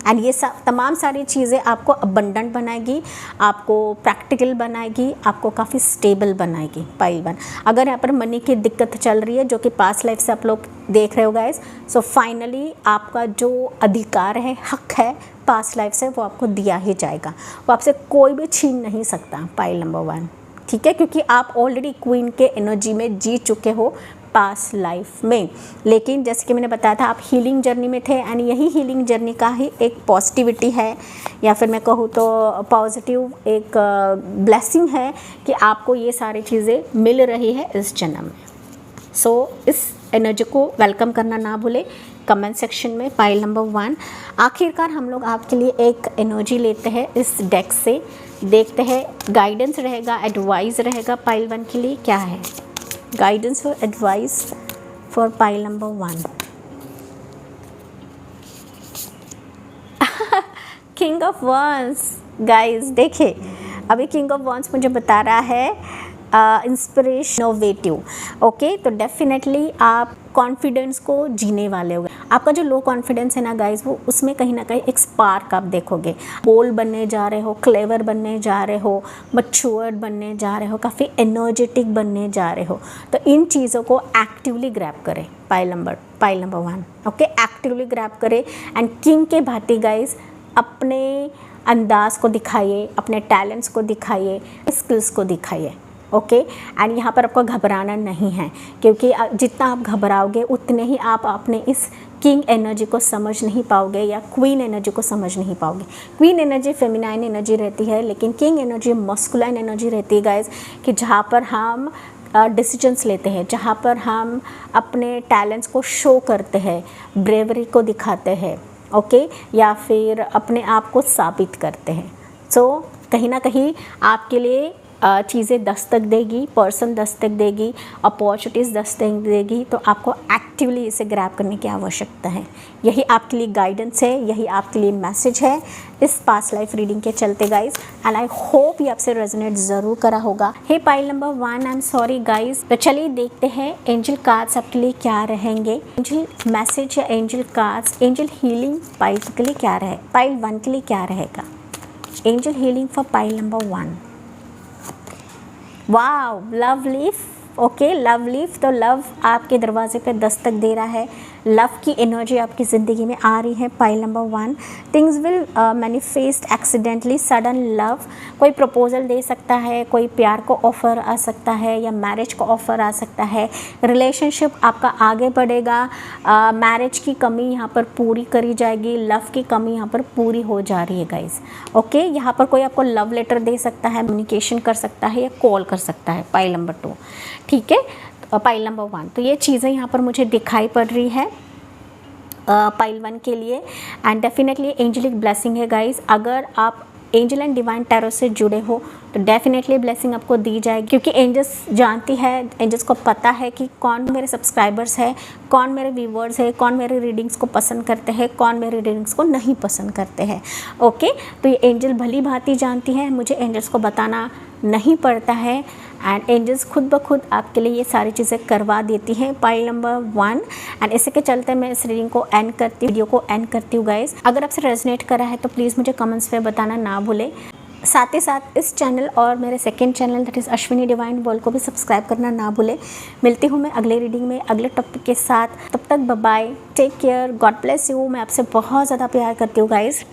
एंड ये तमाम सारी चीज़ें आपको अबंडेंट बनाएगी, आपको प्रैक्टिकल बनाएगी, आपको काफ़ी स्टेबल बनाएगी। पाइल 1, अगर यहाँ पर मनी की दिक्कत चल रही है जो कि पास्ट लाइफ से आप लोग देख रहे हो गाइस, सो फाइनली आपका जो अधिकार है, हक है पास्ट लाइफ से, वो आपको दिया ही जाएगा, वो आपसे कोई भी छीन नहीं सकता। पाइल नंबर 1, ठीक है, क्योंकि आप ऑलरेडी क्वीन के एनर्जी में जी चुके हो पास्ट लाइफ में। लेकिन जैसे कि मैंने बताया था आप हीलिंग जर्नी में थे, एंड यही हीलिंग जर्नी का ही एक पॉजिटिविटी है, या फिर मैं कहूँ तो पॉजिटिव एक ब्लेसिंग है कि आपको ये सारी चीज़ें मिल रही है इस जन्म में। सो इस एनर्जी को वेलकम करना ना भूले कमेंट सेक्शन में। पाइल नंबर 1, आखिरकार हम लोग आपके लिए एक एनर्जी लेते हैं इस डेक से, देखते हैं गाइडेंस रहेगा, एडवाइस रहेगा पाइल 1 के लिए क्या है। गाइडेंस और advice for pile number 1। King of wands guys, देखिए अभी किंग ऑफ वॉन्ड्स मुझे बता रहा है इंस्पिरेशन, इनोवेटिव। ओके, तो डेफिनेटली आप कॉन्फिडेंस को जीने वाले हो। आपका जो लो कॉन्फिडेंस है ना गाइज, वो उसमें कहीं ना कहीं एक स्पार्क आप देखोगे। बोल्ड बनने जा रहे हो, क्लेवर बनने जा रहे हो, मैच्योर्ड बनने जा रहे हो, काफ़ी एनर्जेटिक बनने जा रहे हो। तो इन चीज़ों को एक्टिवली ग्रैब करें। Pile number 1, okay, actively grab करें एंड किंग के भांति गाइज अपने अंदाज को दिखाइए, अपने टैलेंट्स को दिखाइए, स्किल्स को दिखाइए, ओके। एंड यहाँ पर आपको घबराना नहीं है, क्योंकि जितना आप घबराओगे उतने ही आप अपने इस किंग एनर्जी को समझ नहीं पाओगे या क्वीन एनर्जी को समझ नहीं पाओगे। क्वीन एनर्जी फेमिनाइन एनर्जी रहती है, लेकिन किंग एनर्जी मस्कुलाइन एनर्जी रहती है गाइज, कि जहाँ पर हम डिसीजंस लेते हैं, जहाँ पर हम अपने टैलेंट्स को शो करते हैं, ब्रेवरी को दिखाते हैं, ओके, या फिर अपने आप को साबित करते हैं। सो कहीं ना कहीं आपके लिए चीज़ें दस्तक देगी, पर्सन दस्तक देगी, अपॉर्चुनिटीज़ दस्तक देगी, तो आपको एक्टिवली इसे ग्रैब करने की आवश्यकता है। यही आपके लिए गाइडेंस है, यही आपके लिए मैसेज है इस पास्ट लाइफ रीडिंग के चलते गाइज। एंड आई होप ये आपसे रेजोनेट ज़रूर करा होगा। Hey pile number 1, I am sorry guys. तो चलिए देखते हैं एंजल कार्ड्स आपके लिए क्या रहेंगे। एंजल मैसेज या angel cards, angel healing pile के लिए क्या रहे, पाइल 1 के लिए क्या रहेगा। Angel healing for pile number 1। Wow, love leaf, okay, love leaf. तो लव आपके दरवाजे पे दस्तक दे रहा है, लव की एनर्जी आपकी ज़िंदगी में आ रही है। Pile number 1, things will manifest accidentally, sudden love. कोई प्रपोजल दे सकता है, कोई प्यार को ऑफ़र आ सकता है या मैरिज को ऑफ़र आ सकता है। रिलेशनशिप आपका आगे बढ़ेगा, मैरिज की कमी यहाँ पर पूरी करी जाएगी, लव की कमी यहाँ पर पूरी हो जा रही है गाइज, ओके। यहाँ पर कोई आपको लव लेटर दे सकता है, कम्युनिकेशन कर सकता है या कॉल कर सकता है। पाइल नंबर 2, ठीक है, पाइल नंबर 1। तो ये चीज़ें यहाँ पर मुझे दिखाई पड़ रही है पाइल 1 के लिए। एंड डेफिनेटली एंजलिक ब्लेसिंग है गाइज। अगर आप एंजल एंड डिवाइन टैरो से जुड़े हो तो डेफिनेटली ब्लेसिंग आपको दी जाएगी, क्योंकि एंजल्स जानती है, एंजल्स को पता है कि कौन मेरे सब्सक्राइबर्स है, कौन मेरे व्यूवर्स है, कौन मेरे रीडिंग्स को पसंद करते हैं, कौन मेरे रीडिंग्स को नहीं पसंद करते हैं, ओके। तो ये एंजल भली भांति जानती है, मुझे एंजल्स को बताना नहीं पड़ता है एंड एंजल्स खुद ब खुद आपके लिए ये सारी चीज़ें करवा देती हैं। Pile number 1। एंड इसी के चलते मैं इस रीडिंग को एंड करती हूँ, वीडियो को एंड करती हूँ गाइज। अगर आपसे रेजोनेट करा है तो प्लीज़ मुझे कमेंट्स पे बताना ना भूलें। साथ ही साथ इस चैनल और मेरे second channel that is Ashwini divine world को भी सब्सक्राइब करना ना भूलें। मिलती हूँ मैं अगले रीडिंग में अगले टॉपिक के साथ। तब तक bye bye, take care, God bless you. मैं आपसे बहुत ज़्यादा प्यार करती हूँ guys.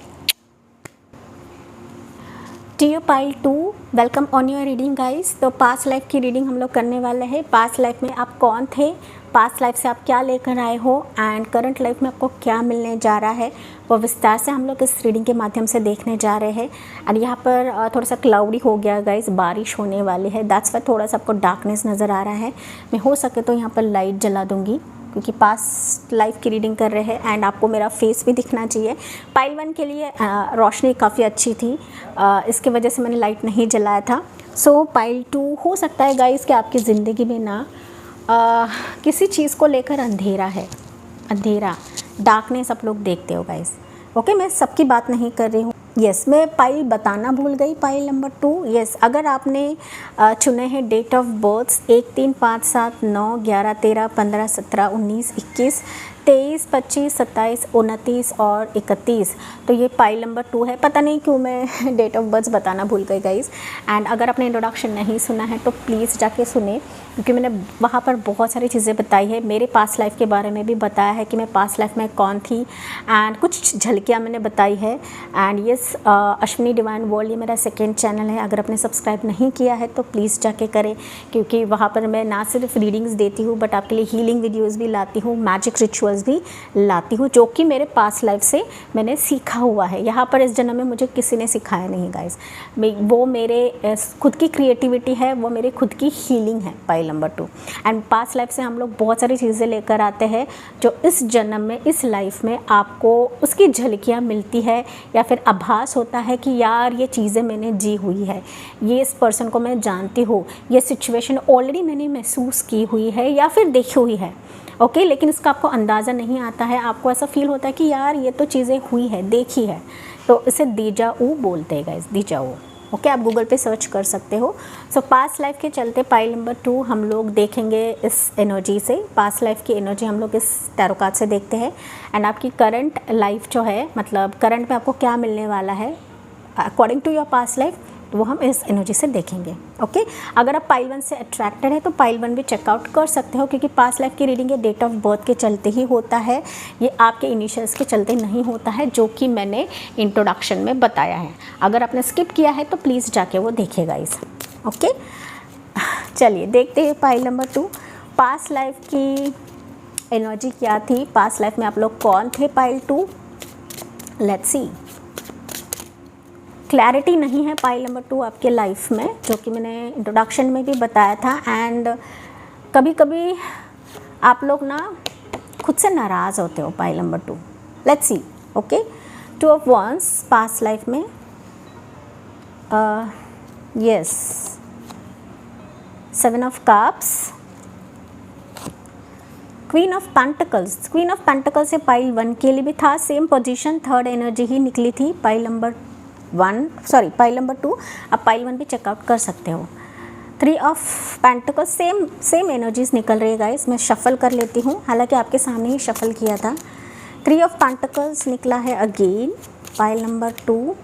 To pile 2, welcome on your reading guys. तो पास्ट लाइफ की रीडिंग हम लोग करने वाले हैं। पास्ट लाइफ में आप कौन थे, पास्ट लाइफ से आप क्या लेकर आए हो एंड करंट लाइफ में आपको क्या मिलने जा रहा है, वो विस्तार से हम लोग इस रीडिंग के माध्यम से देखने जा रहे हैं। एंड यहाँ पर थोड़ा सा क्लाउडी हो गया गाइस, बारिश होने वाली है, दैट्स वाई थोड़ा सा आपको डार्कनेस नज़र आ रहा है। मैं हो सके तो यहाँ पर लाइट जला दूँगी, क्योंकि पास्ट लाइफ की रीडिंग कर रहे हैं एंड आपको मेरा फेस भी दिखना चाहिए। पाइल 1 के लिए रोशनी काफ़ी अच्छी थी, इसकी वजह से मैंने लाइट नहीं जलाया था। सो पाइल 2, हो सकता है गाइस कि आपकी ज़िंदगी में ना किसी चीज़ को लेकर अंधेरा है, अंधेरा, डार्कनेस आप लोग देखते हो गाइस, ओके। मैं सबकी बात नहीं कर रही हूँ। यस, मैं पाइल बताना भूल गई, पाइल नंबर 2। यस, अगर आपने चुने हैं डेट ऑफ बर्थ 1, 3, 5, 7, 9, 11, 13, 15, 17, 19, 21, 23, 25, 27, 29 और 31, तो ये पाइल नंबर 2 है। पता नहीं क्यों मैं डेट ऑफ बर्थ बताना भूल गई गाइस। एंड अगर आपने इंट्रोडक्शन नहीं सुना है तो प्लीज़ जाके सुने, क्योंकि मैंने वहाँ पर बहुत सारी चीज़ें बताई है, मेरे पास्ट लाइफ के बारे में भी बताया है कि मैं पास्ट लाइफ में कौन थी एंड कुछ झलकियाँ मैंने बताई है। And yes, Ashwini divine world ये मेरा सेकेंड चैनल है, अगर आपने सब्सक्राइब नहीं किया है तो प्लीज़ जाके करें, क्योंकि वहाँ पर मैं ना सिर्फ रीडिंग्स देती हूँ बट आपके लिए हीलिंग वीडियोज़ भी लाती हूँ, मैजिक रिचुअल्स भी लाती हूँ, जो कि मेरे पास्ट लाइफ से मैंने सीखा हुआ है। यहाँ पर इस जन्म में मुझे किसी ने सिखाया नहीं गाइस, वो मेरे खुद की क्रिएटिविटी है, वो मेरी खुद की हीलिंग है। Pile number 2। And past life से हम लोग बहुत सारी चीज़ें लेकर आते हैं जो इस जन्म में, इस लाइफ में आपको उसकी झलकियाँ मिलती है या फिर आभास होता है कि यार ये चीज़ें मैंने जी हुई है, ये इस पर्सन को मैं जानती हूँ, ये सिचुएशन ऑलरेडी मैंने महसूस की हुई है या फिर देखी हुई है, ओके। लेकिन इसका आपको अंदाज़ा नहीं आता है, आपको ऐसा फील होता है कि यार ये तो चीज़ें हुई है, देखी है, तो इसे दीजा ऊ बोलते हैं गाइस, दीजा ऊ, ओके आप गूगल पे सर्च कर सकते हो। सो पास्ट लाइफ के चलते पाइल नंबर 2 हम लोग देखेंगे इस एनर्जी से, पास्ट लाइफ की एनर्जी हम लोग इस टैरो कार्ड से देखते हैं। एंड आपकी करंट लाइफ जो है, मतलब करंट में आपको क्या मिलने वाला है according to your past life, तो वो हम इस एनर्जी से देखेंगे। ओके अगर आप पाइल 1 से अट्रैक्टेड है तो पाइल 1 भी चेकआउट कर सकते हो, क्योंकि पास्ट लाइफ की रीडिंग ये डेट ऑफ बर्थ के चलते ही होता है, ये आपके इनिशियल्स के चलते नहीं होता है, जो कि मैंने इंट्रोडक्शन में बताया है। अगर आपने स्किप किया है तो प्लीज़ जाके वो देखिएगा इस। ओके चलिए देखते हैं पाइल नंबर 2 पास्ट लाइफ की एनर्जी क्या थी, पास्ट लाइफ में आप लोग कौन थे। Pile 2 let's C. क्लैरिटी नहीं है पाइल नंबर 2 आपके लाइफ में, जो कि मैंने इंट्रोडक्शन में भी बताया था। एंड कभी कभी आप लोग ना खुद से नाराज़ होते हो pile number 2। Let's see. Okay 2 of one's past life में, yes 7 of cups, queen of pentacles. Queen of pentacles से पाइल 1 के लिए भी था सेम पोजीशन, थर्ड एनर्जी ही निकली थी पाइल नंबर 2। आप पाइल 1 भी चेकआउट कर सकते हो। 3 ऑफ पेंटिकल्स सेम एनर्जीज निकल रही है गाइस। मैं शफल कर लेती हूँ, हालांकि आपके सामने ही शफल किया था। 3 ऑफ पेंटिकल्स निकला है again pile number 2।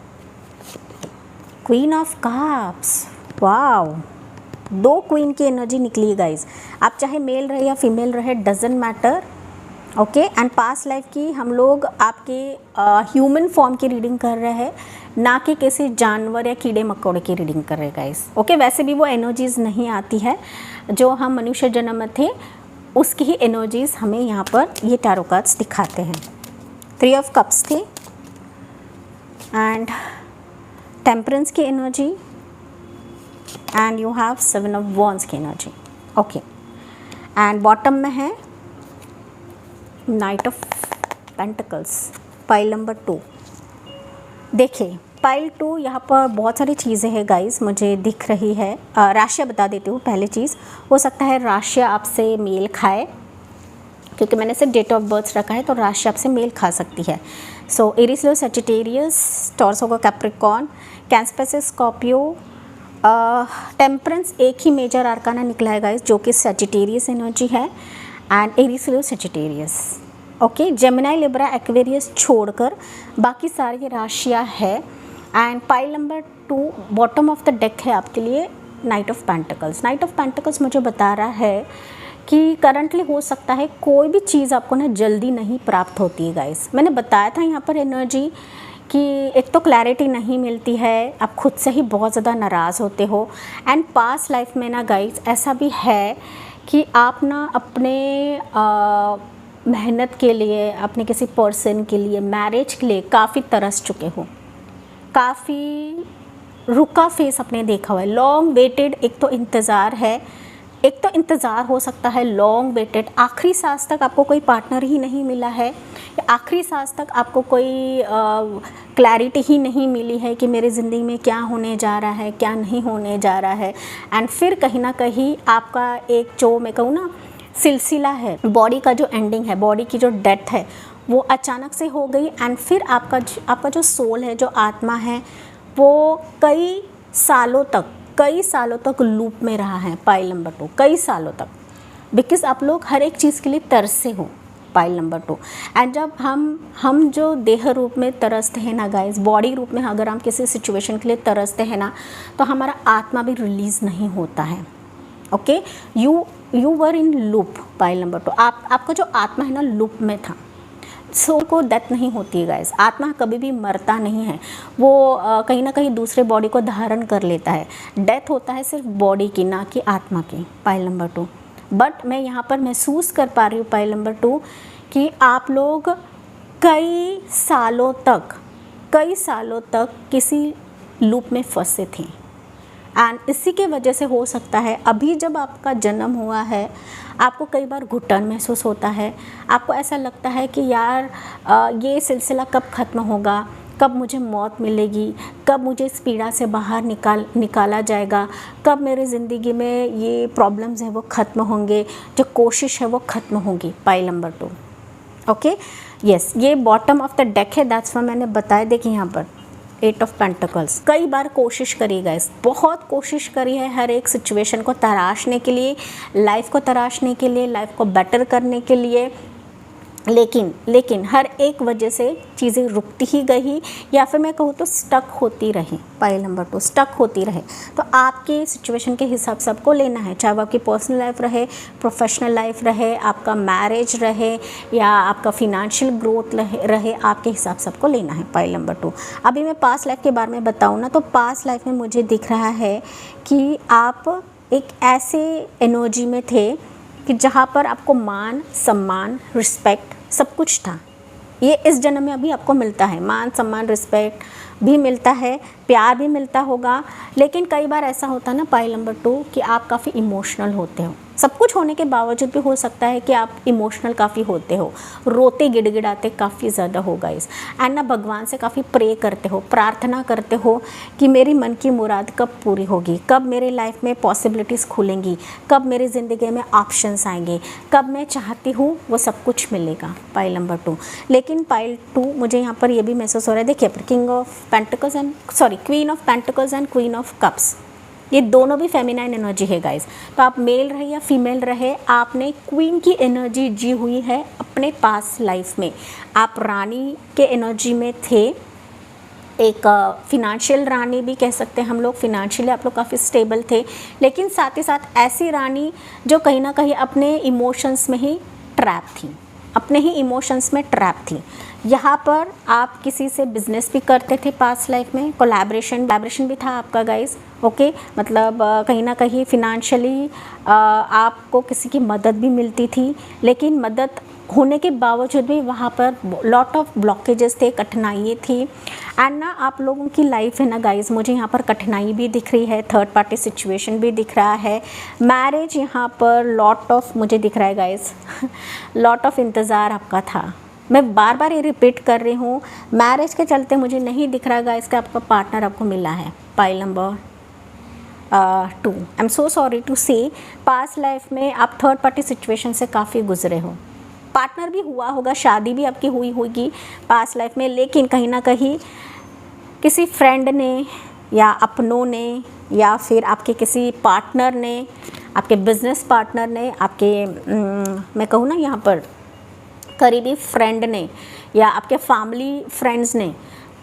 Queen of cups, wow 2 queen की एनर्जी निकली है गाइस। आप चाहे मेल रहे या फीमेल रहे, doesn't matter. Okay and past life की हम लोग आपके ह्यूमन फॉर्म की रीडिंग कर रहे हैं, ना कि किसी जानवर या कीड़े मकोड़े की रीडिंग कर रहे हैं गाइस। ओके वैसे भी वो एनर्जीज़ नहीं आती है जो हम मनुष्य जन्म में थे, उसकी ही एनर्जीज़ हमें यहाँ पर ये टैरो कार्ड्स दिखाते हैं। 3 ऑफ कप्स थी एंड टेम्परेंस की energy and you have 7 of wands की एनर्जी। ओके एंड बॉटम में है night of pentacles pile number 2। देखिए पाइल 2 यहाँ पर बहुत सारी चीज़ें हैं गाइस मुझे दिख रही है। राशिया बता देती हूँ। पहली चीज़ हो सकता है राशिया आपसे मेल खाए, क्योंकि मैंने सिर्फ डेट ऑफ बर्थ रखा है, तो राशिया आपसे मेल खा सकती है। सो एरीज, लियो, सजिटेरियस, टॉरस होगा कैप्रिकॉर्न, कैंसर, पिसिस, स्कॉर्पियो, टेम्परेंस एक ही मेजर आर्काना निकला है गाइस, जो कि सजिटेरियस एनर्जी है and Aries, Leo, Sagittarius. Okay Gemini, Libra, Aquarius छोड़कर बाकी सारी राशियाँ है। And pile number 2 bottom of the deck है आपके लिए night of pentacles. Night of pentacles मुझे बता रहा है कि करंटली हो सकता है कोई भी चीज़ आपको ना जल्दी नहीं प्राप्त होती है गाइस। मैंने बताया था यहाँ पर एनर्जी कि एक तो क्लैरिटी नहीं मिलती है, आप खुद से ही बहुत ज़्यादा नाराज़ होते हो। एंड पास्ट लाइफ में ना गाइस ऐसा भी है कि आप ना अपने मेहनत के लिए, अपने किसी पर्सन के लिए, मैरिज के लिए काफ़ी तरस चुके हो, काफ़ी रुका फेस अपने देखा हुआ है, लॉन्ग वेटेड। एक तो इंतज़ार है, एक तो इंतज़ार हो सकता है लॉन्ग वेटेड, आखिरी सांस तक आपको कोई पार्टनर ही नहीं मिला है, या आखिरी सांस तक आपको कोई क्लैरिटी ही नहीं मिली है कि मेरी ज़िंदगी में क्या होने जा रहा है, क्या नहीं होने जा रहा है। एंड फिर कहीं ना कहीं आपका एक जो मैं कहूँ ना सिलसिला है, बॉडी का जो एंडिंग है, बॉडी की जो डेथ है, वो अचानक से हो गई। एंड फिर आपका जो सोल है, जो आत्मा है, वो कई सालों तक लूप में रहा है पाइल नंबर 2, कई सालों तक, बिकॉज आप लोग हर एक चीज़ के लिए तरसे हो पाइल नंबर 2। एंड जब हम जो देह रूप में तरसते हैं ना गाइस, बॉडी रूप में अगर हम किसी सिचुएशन के लिए तरसते हैं ना, तो हमारा आत्मा भी रिलीज़ नहीं होता है। Okay you were in loop pile number 2। आपका जो आत्मा है ना लूप में था। सोल को डेथ नहीं होती है गाइस, आत्मा कभी भी मरता नहीं है, वो कहीं ना कहीं दूसरे बॉडी को धारण कर लेता है। डेथ होता है सिर्फ बॉडी की, ना कि आत्मा की पाइल नंबर 2। बट मैं यहाँ पर महसूस कर पा रही हूँ पाइल नंबर 2 कि आप लोग कई सालों तक किसी लूप में फंसे थे। एंड इसी के वजह से हो सकता है अभी जब आपका जन्म हुआ है, आपको कई बार घुटन महसूस होता है, आपको ऐसा लगता है कि यार ये सिलसिला कब ख़त्म होगा, कब मुझे मौत मिलेगी, कब मुझे इस पीड़ा से बाहर निकाला जाएगा, कब मेरी ज़िंदगी में ये प्रॉब्लम्स हैं वो ख़त्म होंगे, जो कोशिश है वो ख़त्म होगी पाइल नंबर 2। ओके यस, ये बॉटम ऑफ द डेक है, दैट्स वाई मैंने बताया। देखिए यहाँ पर 8 ऑफ पेंटिकल्स। कई बार कोशिश करी गाइस, बहुत कोशिश करी है हर एक सिचुएशन को तराशने के लिए, लाइफ को तराशने के लिए, लाइफ को बेटर करने के लिए, लेकिन हर एक वजह से चीज़ें रुकती ही गई, या फिर मैं कहूँ तो स्टक होती रही। पाइल नंबर 2 स्टक होती रहे। तो आपकी सिचुएशन के हिसाब से आपको लेना है, चाहे वो आपकी पर्सनल लाइफ रहे, प्रोफेशनल लाइफ रहे, आपका मैरिज रहे, या आपका फिनेंशियल ग्रोथ रहे, आपके हिसाब से आपको लेना है। Pile number 2। अभी मैं पास्ट लाइफ के बारे में बताऊँ ना, तो पास्ट लाइफ में मुझे दिख रहा है कि आप एक ऐसे एनर्जी में थे कि जहाँ पर आपको मान सम्मान रिस्पेक्ट सब कुछ था। ये इस जन्म में अभी आपको मिलता है, मान सम्मान रिस्पेक्ट भी मिलता है, प्यार भी मिलता होगा। लेकिन कई बार ऐसा होता है ना पाइल नंबर 2 कि आप काफ़ी इमोशनल होते हो। सब कुछ होने के बावजूद भी हो सकता है कि आप इमोशनल काफ़ी होते हो, रोते गिड़गिड़ाते काफ़ी ज़्यादा हो गाइस। एंड ना भगवान से काफ़ी प्रे करते हो, प्रार्थना करते हो कि मेरी मन की मुराद कब पूरी होगी, कब मेरे लाइफ में पॉसिबिलिटीज़ खुलेंगी, कब मेरी ज़िंदगी में ऑप्शंस आएंगे, कब मैं चाहती हूँ वो सब कुछ मिलेगा। Pile number 2। लेकिन पाइल 2 मुझे यहाँ पर ये भी महसूस हो रहा है, देखिए king of pentacles and queen of pentacles and queen of cups, ये दोनों भी फेमिनाइन एनर्जी है गाइस। तो आप मेल रहे या फीमेल रहे, आपने क्वीन की एनर्जी जी हुई है अपने पास लाइफ में। आप रानी के एनर्जी में थे, एक फिनेंशियल रानी भी कह सकते हैं हम लोग। फिनेंशियली आप लोग काफ़ी स्टेबल थे, लेकिन साथ ही साथ ऐसी रानी जो कहीं ना कहीं अपने इमोशंस में ही ट्रैप थी, अपने ही इमोशंस में ट्रैप थी। यहाँ पर आप किसी से बिजनेस भी करते थे पास्ट लाइफ में, कोलैबोरेशन भी था आपका गाइस। ओके, मतलब कहीं ना कहीं फिनेंशियली आपको किसी की मदद भी मिलती थी, लेकिन मदद होने के बावजूद भी वहाँ पर लॉट ऑफ ब्लॉकेजेस थे, कठिनाइयाँ थी। एंड ना आप लोगों की लाइफ है ना गाइस, मुझे यहाँ पर कठिनाई भी दिख रही है, थर्ड पार्टी सिचुएशन भी दिख रहा है, मैरिज यहाँ पर लॉट ऑफ मुझे दिख रहा है गाइस लॉट ऑफ इंतज़ार आपका था। मैं बार बार ये रिपीट कर रही हूँ, मैरिज के चलते मुझे नहीं दिख रहा गाइस कि आपका पार्टनर आपको मिला है। Pile number 2। I am so sorry to say, past life में आप थर्ड पार्टी सिचुएशन से काफ़ी गुजरे हो। पार्टनर भी हुआ होगा, शादी भी आपकी हुई होगी पास्ट लाइफ में, लेकिन कहीं ना कहीं किसी फ्रेंड ने या अपनों ने या फिर आपके किसी पार्टनर ने, आपके बिजनेस पार्टनर ने, आपके मैं कहूँ ना यहाँ पर करीबी फ्रेंड ने या आपके फैमिली फ्रेंड्स ने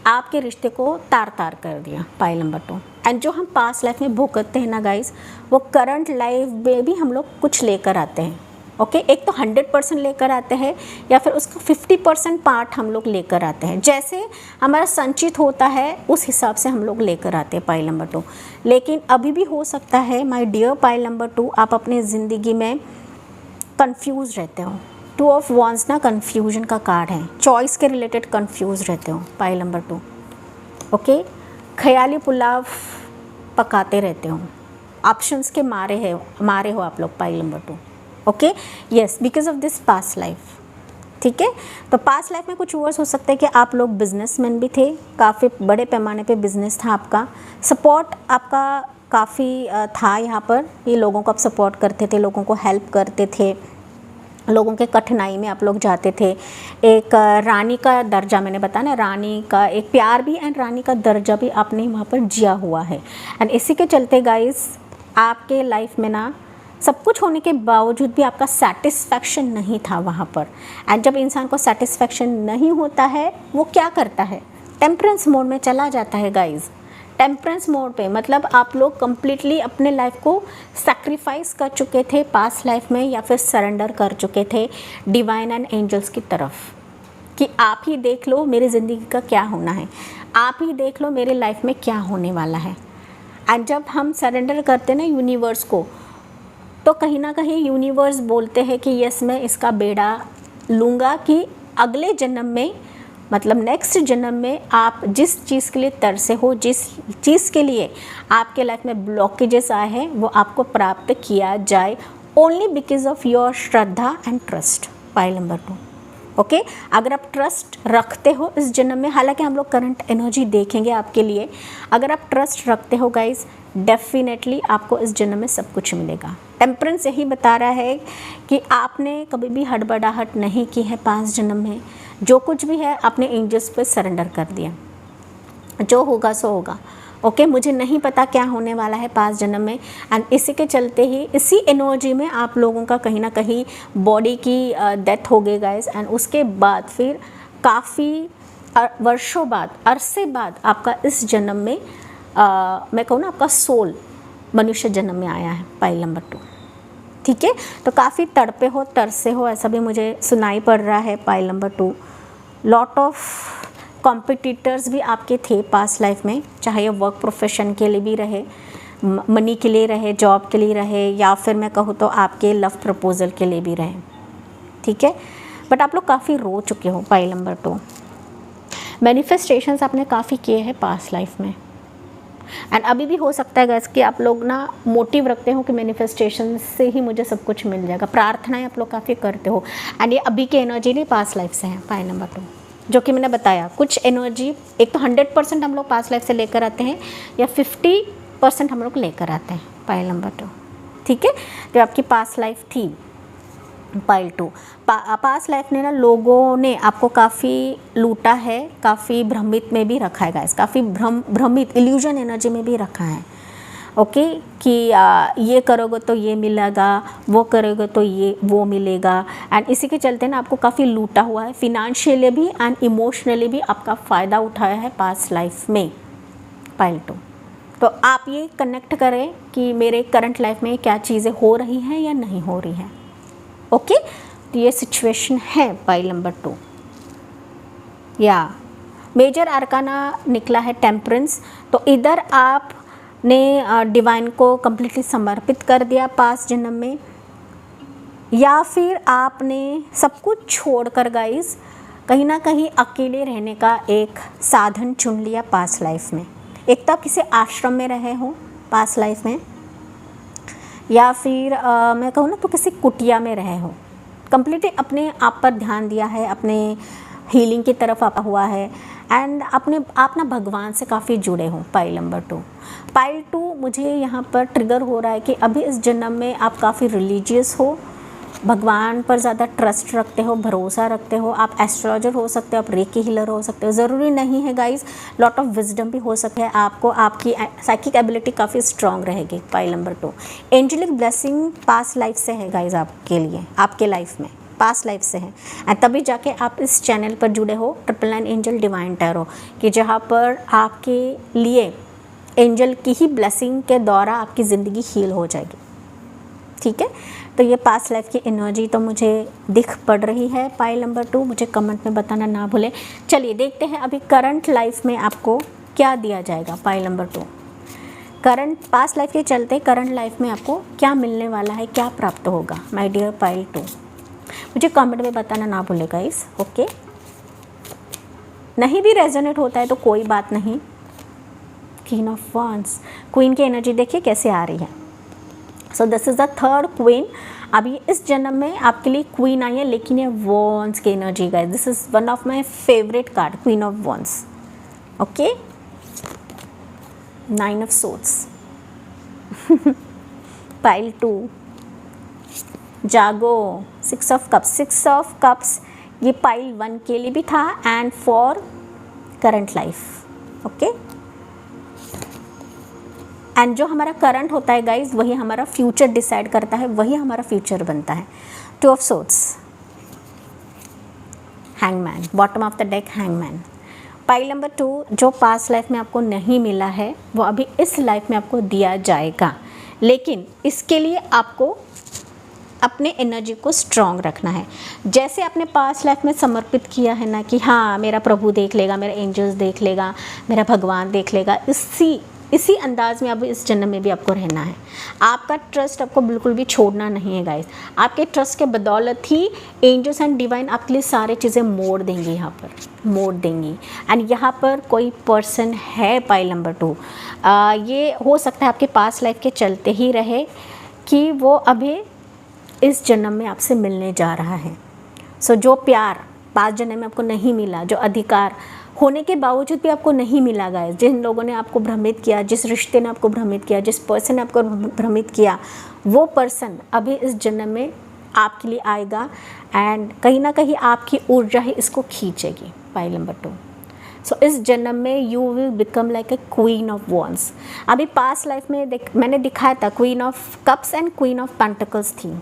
आपके रिश्ते को तार तार कर दिया। Pile number 2। एंड जो हम पास्ट लाइफ में भुगतते हैं ना गाइस, वो करंट लाइफ में भी हम लोग कुछ लेकर आते हैं। ओके, एक तो 100% लेकर आते हैं या फिर उसका 50% पार्ट हम लोग लेकर आते हैं। जैसे हमारा संचित होता है उस हिसाब से हम लोग लेकर आते हैं। Pile number 2। लेकिन अभी भी हो सकता है माय डियर पाइल नंबर 2, आप अपनी ज़िंदगी में कंफ्यूज रहते हो। 2 ऑफ वॉन्स ना कन्फ्यूजन का कार्ड है, चॉइस के रिलेटेड कंफ्यूज रहते हो। Pile number 2। ओके, ख्याली पुलाव पकाते रहते हो, ऑप्शंस के मारे हो आप लोग। Pile number 2। Okay, yes, because of this past life. ठीक है, तो पास्ट लाइफ में कुछ वर्स हो सकता है कि आप लोग बिजनेसमैन भी थे, काफ़ी बड़े पैमाने पे बिजनेस था आपका, सपोर्ट आपका काफ़ी था यहाँ पर, ये लोगों को आप सपोर्ट करते थे, लोगों को हेल्प करते थे, लोगों के कठिनाई में आप लोग जाते थे। एक रानी का दर्जा, मैंने बताया ना, रानी का एक प्यार भी एंड रानी का दर्जा भी आपने वहाँ पर जिया हुआ है। एंड इसी के चलते गाइस आपके लाइफ में ना सब कुछ होने के बावजूद भी आपका सेटिस्फैक्शन नहीं था वहाँ पर। एंड जब इंसान को सेटिस्फैक्शन नहीं होता है, वो क्या करता है, टेम्परेंस मोड में चला जाता है गाइस। टेम्परेंस मोड पे मतलब आप लोग कम्प्लीटली अपने लाइफ को सैक्रिफाइस कर चुके थे पास्ट लाइफ में, या फिर सरेंडर कर चुके थे डिवाइन एंड एंजल्स की तरफ कि आप ही देख लो मेरी ज़िंदगी का क्या होना है, आप ही देख लो मेरे लाइफ में क्या होने वाला है। एंड जब हम सरेंडर करते ना यूनिवर्स को, तो कहीं ना कहीं यूनिवर्स बोलते हैं कि यस, मैं इसका बेड़ा लूँगा कि अगले जन्म में, मतलब नेक्स्ट जन्म में आप जिस चीज़ के लिए तरसे हो, जिस चीज़ के लिए आपके लाइफ में ब्लॉकेजेस आए हैं, वो आपको प्राप्त किया जाए, only because of your Shraddha and trust. Pile number 2। Okay, अगर आप ट्रस्ट रखते हो इस जन्म में, हालांकि हम लोग करंट एनर्जी देखेंगे आपके लिए, अगर आप ट्रस्ट रखते हो गाइस, डेफिनेटली आपको इस जन्म में सब कुछ मिलेगा। टेम्परेंस यही बता रहा है कि आपने कभी भी हड़बड़ाहट नहीं की है पास्ट जन्म में, जो कुछ भी है आपने एंजल्स पे सरेंडर कर दिया। जो होगा सो होगा। ओके, मुझे नहीं पता क्या होने वाला है पास्ट जन्म में, एंड इसी के चलते ही इसी एनर्जी में आप लोगों का कहीं ना कहीं बॉडी की डेथ हो गई गाइस, एंड उसके बाद फिर काफ़ी वर्षों बाद, अरसे बाद आपका इस जन्म में मैं कहूँ ना आपका सोल मनुष्य जन्म में आया है, पाइल नंबर 2। ठीक है, तो काफ़ी तड़पे हो, तरसे हो, ऐसा भी मुझे सुनाई पड़ रहा है pile number 2। Lot of competitors भी आपके थे पास्ट लाइफ में, चाहे ये वर्क प्रोफेशन के लिए भी रहे, मनी के लिए रहे, जॉब के लिए रहे, या फिर मैं कहूँ तो आपके लव प्रपोजल के लिए भी रहे। ठीक है, बट आप लोग काफ़ी रो चुके हो पाइल नंबर 2। मैनिफेस्टेशंस आपने काफ़ी किए हैं पास्ट लाइफ में, एंड अभी भी हो सकता है गैस कि आप लोग ना मोटिव रखते हो कि मैनिफेस्टेशन से ही मुझे सब कुछ मिल जाएगा, प्रार्थनाएं आप लोग काफ़ी करते हो, एंड ये अभी की एनर्जी नहीं पास्ट लाइफ से है पाइल नंबर 2, जो कि मैंने बताया। कुछ एनर्जी एक तो 100% हम लोग पास्ट लाइफ से लेकर आते हैं, या 50% हम लोग लेकर आते हैं पाइल नंबर 2। ठीक है, जो आपकी पास्ट लाइफ थी पाइल 2, पास्ट लाइफ ने ना लोगों ने आपको काफ़ी लूटा है, काफ़ी भ्रमित में भी रखा है गाइस, काफ़ी भ्रमित इल्यूजन एनर्जी में भी रखा है। ओके, कि ये करोगे तो ये मिलेगा, वो करोगे तो ये वो मिलेगा, एंड इसी के चलते ना आपको काफ़ी लूटा हुआ है, फिनेंशियली भी एंड इमोशनली भी आपका फ़ायदा उठाया है पास्ट लाइफ में पाइल 2। तो आप ये कनेक्ट करें कि मेरे करंट लाइफ में क्या चीज़ें हो रही हैं या नहीं हो रही हैं। ओके, तो ये सिचुएशन है पाइल नंबर 2। या मेजर आर्काना निकला है टेम्परेंस, तो इधर आपने डिवाइन को कम्प्लीटली समर्पित कर दिया पास्ट जन्म में, या फिर आपने सब कुछ छोड़कर गाइस कहीं ना कहीं अकेले रहने का एक साधन चुन लिया पास्ट लाइफ में। एक तो आप किसी आश्रम में रहे हो पास्ट लाइफ में, या फिर मैं कहूँ ना तो किसी कुटिया में रहे हो, कम्प्लीटली अपने आप पर ध्यान दिया है, अपने हीलिंग की तरफ आपा हुआ है, एंड आप ना भगवान से काफ़ी जुड़े हो पाइल नंबर 2। पाइल 2 मुझे यहाँ पर ट्रिगर हो रहा है कि अभी इस जन्म में आप काफ़ी रिलीजियस हो, भगवान पर ज़्यादा ट्रस्ट रखते हो, भरोसा रखते हो, आप एस्ट्रोलॉजर हो सकते हो, आप रेकी हीलर हो सकते हो, ज़रूरी नहीं है गाइस, लॉट ऑफ विजडम भी हो सकता है आपको, आपकी साइकिक एबिलिटी काफ़ी स्ट्रांग रहेगी pile number 2। Angelic blessing past life से है गाइस आपके लिए, आपके लाइफ में पास्ट लाइफ से है, एंड तभी जाके आप इस चैनल पर जुड़े हो ट्रिपल 9 एंजल डिवाइन टैरो, कि जहाँ पर आपके लिए एंजल की ही ब्लेसिंग के द्वारा आपकी ज़िंदगी हील हो जाएगी। ठीक है, तो ये पास्ट लाइफ की एनर्जी तो मुझे दिख पड़ रही है पाइल नंबर 2, मुझे कमेंट में बताना ना भूलें। चलिए देखते हैं अभी करंट लाइफ में आपको क्या दिया जाएगा pile number 2। Current past life के चलते करंट लाइफ में आपको क्या मिलने वाला है, क्या प्राप्त होगा माय डियर पाइल 2, मुझे कमेंट में बताना ना भूलें गाइस। ओके, नहीं भी रेजोनेट होता है तो कोई बात नहीं। क्वीन ऑफ वांड्स, क्वीन की एनर्जी देखिए कैसे आ रही है। So this is the third queen. अभी इस जन्म में आपके लिए क्वीन आई है, लेकिन ये वॉन्ड्स की energy guys, this is one of my favourite card, queen of wands. Okay, 9 of swords, pile 2, जागो, 6 ऑफ कप्स। 6 ऑफ कप्स ये पाइल 1 के लिए भी था and for current life. Okay, and जो हमारा करंट होता है गाइज वही हमारा फ्यूचर डिसाइड करता है, वही हमारा फ्यूचर बनता है। 2 of swords, hangman, bottom of the deck hangman. Pile number 2 जो पास्ट लाइफ में आपको नहीं मिला है वो अभी इस लाइफ में आपको दिया जाएगा, लेकिन इसके लिए आपको अपने एनर्जी को स्ट्रॉन्ग रखना है। जैसे आपने पास्ट लाइफ में समर्पित किया है ना कि हाँ मेरा प्रभु देख लेगा, मेरा एंजल्स देख लेगा, मेरा भगवान देख लेगा, इसी अंदाज में अब इस जन्म में भी आपको रहना है। आपका ट्रस्ट आपको बिल्कुल भी छोड़ना नहीं है गाइस। आपके ट्रस्ट के बदौलत ही एंजल्स एंड डिवाइन आपके लिए सारी चीज़ें मोड़ देंगी, यहाँ पर मोड़ देंगी। एंड यहाँ पर कोई पर्सन है पाइल नंबर 2, ये हो सकता है आपके पास्ट लाइफ के चलते ही रहे कि वो अभी इस जन्म में आपसे मिलने जा रहा है। सो जो प्यार पास्ट जन्म में आपको नहीं मिला, जो अधिकार होने के बावजूद भी आपको नहीं मिला गाइस, जिन लोगों ने आपको भ्रमित किया, जिस रिश्ते ने आपको भ्रमित किया, जिस पर्सन ने आपको भ्रमित किया, वो पर्सन अभी इस जन्म में आपके लिए आएगा एंड कहीं ना कहीं आपकी ऊर्जा ही इसको खींचेगी। पाइल नंबर 2 सो इस जन्म में you will become like a queen of wands. अभी पास्ट लाइफ में मैंने दिखाया था queen of cups and queen of pentacles थी,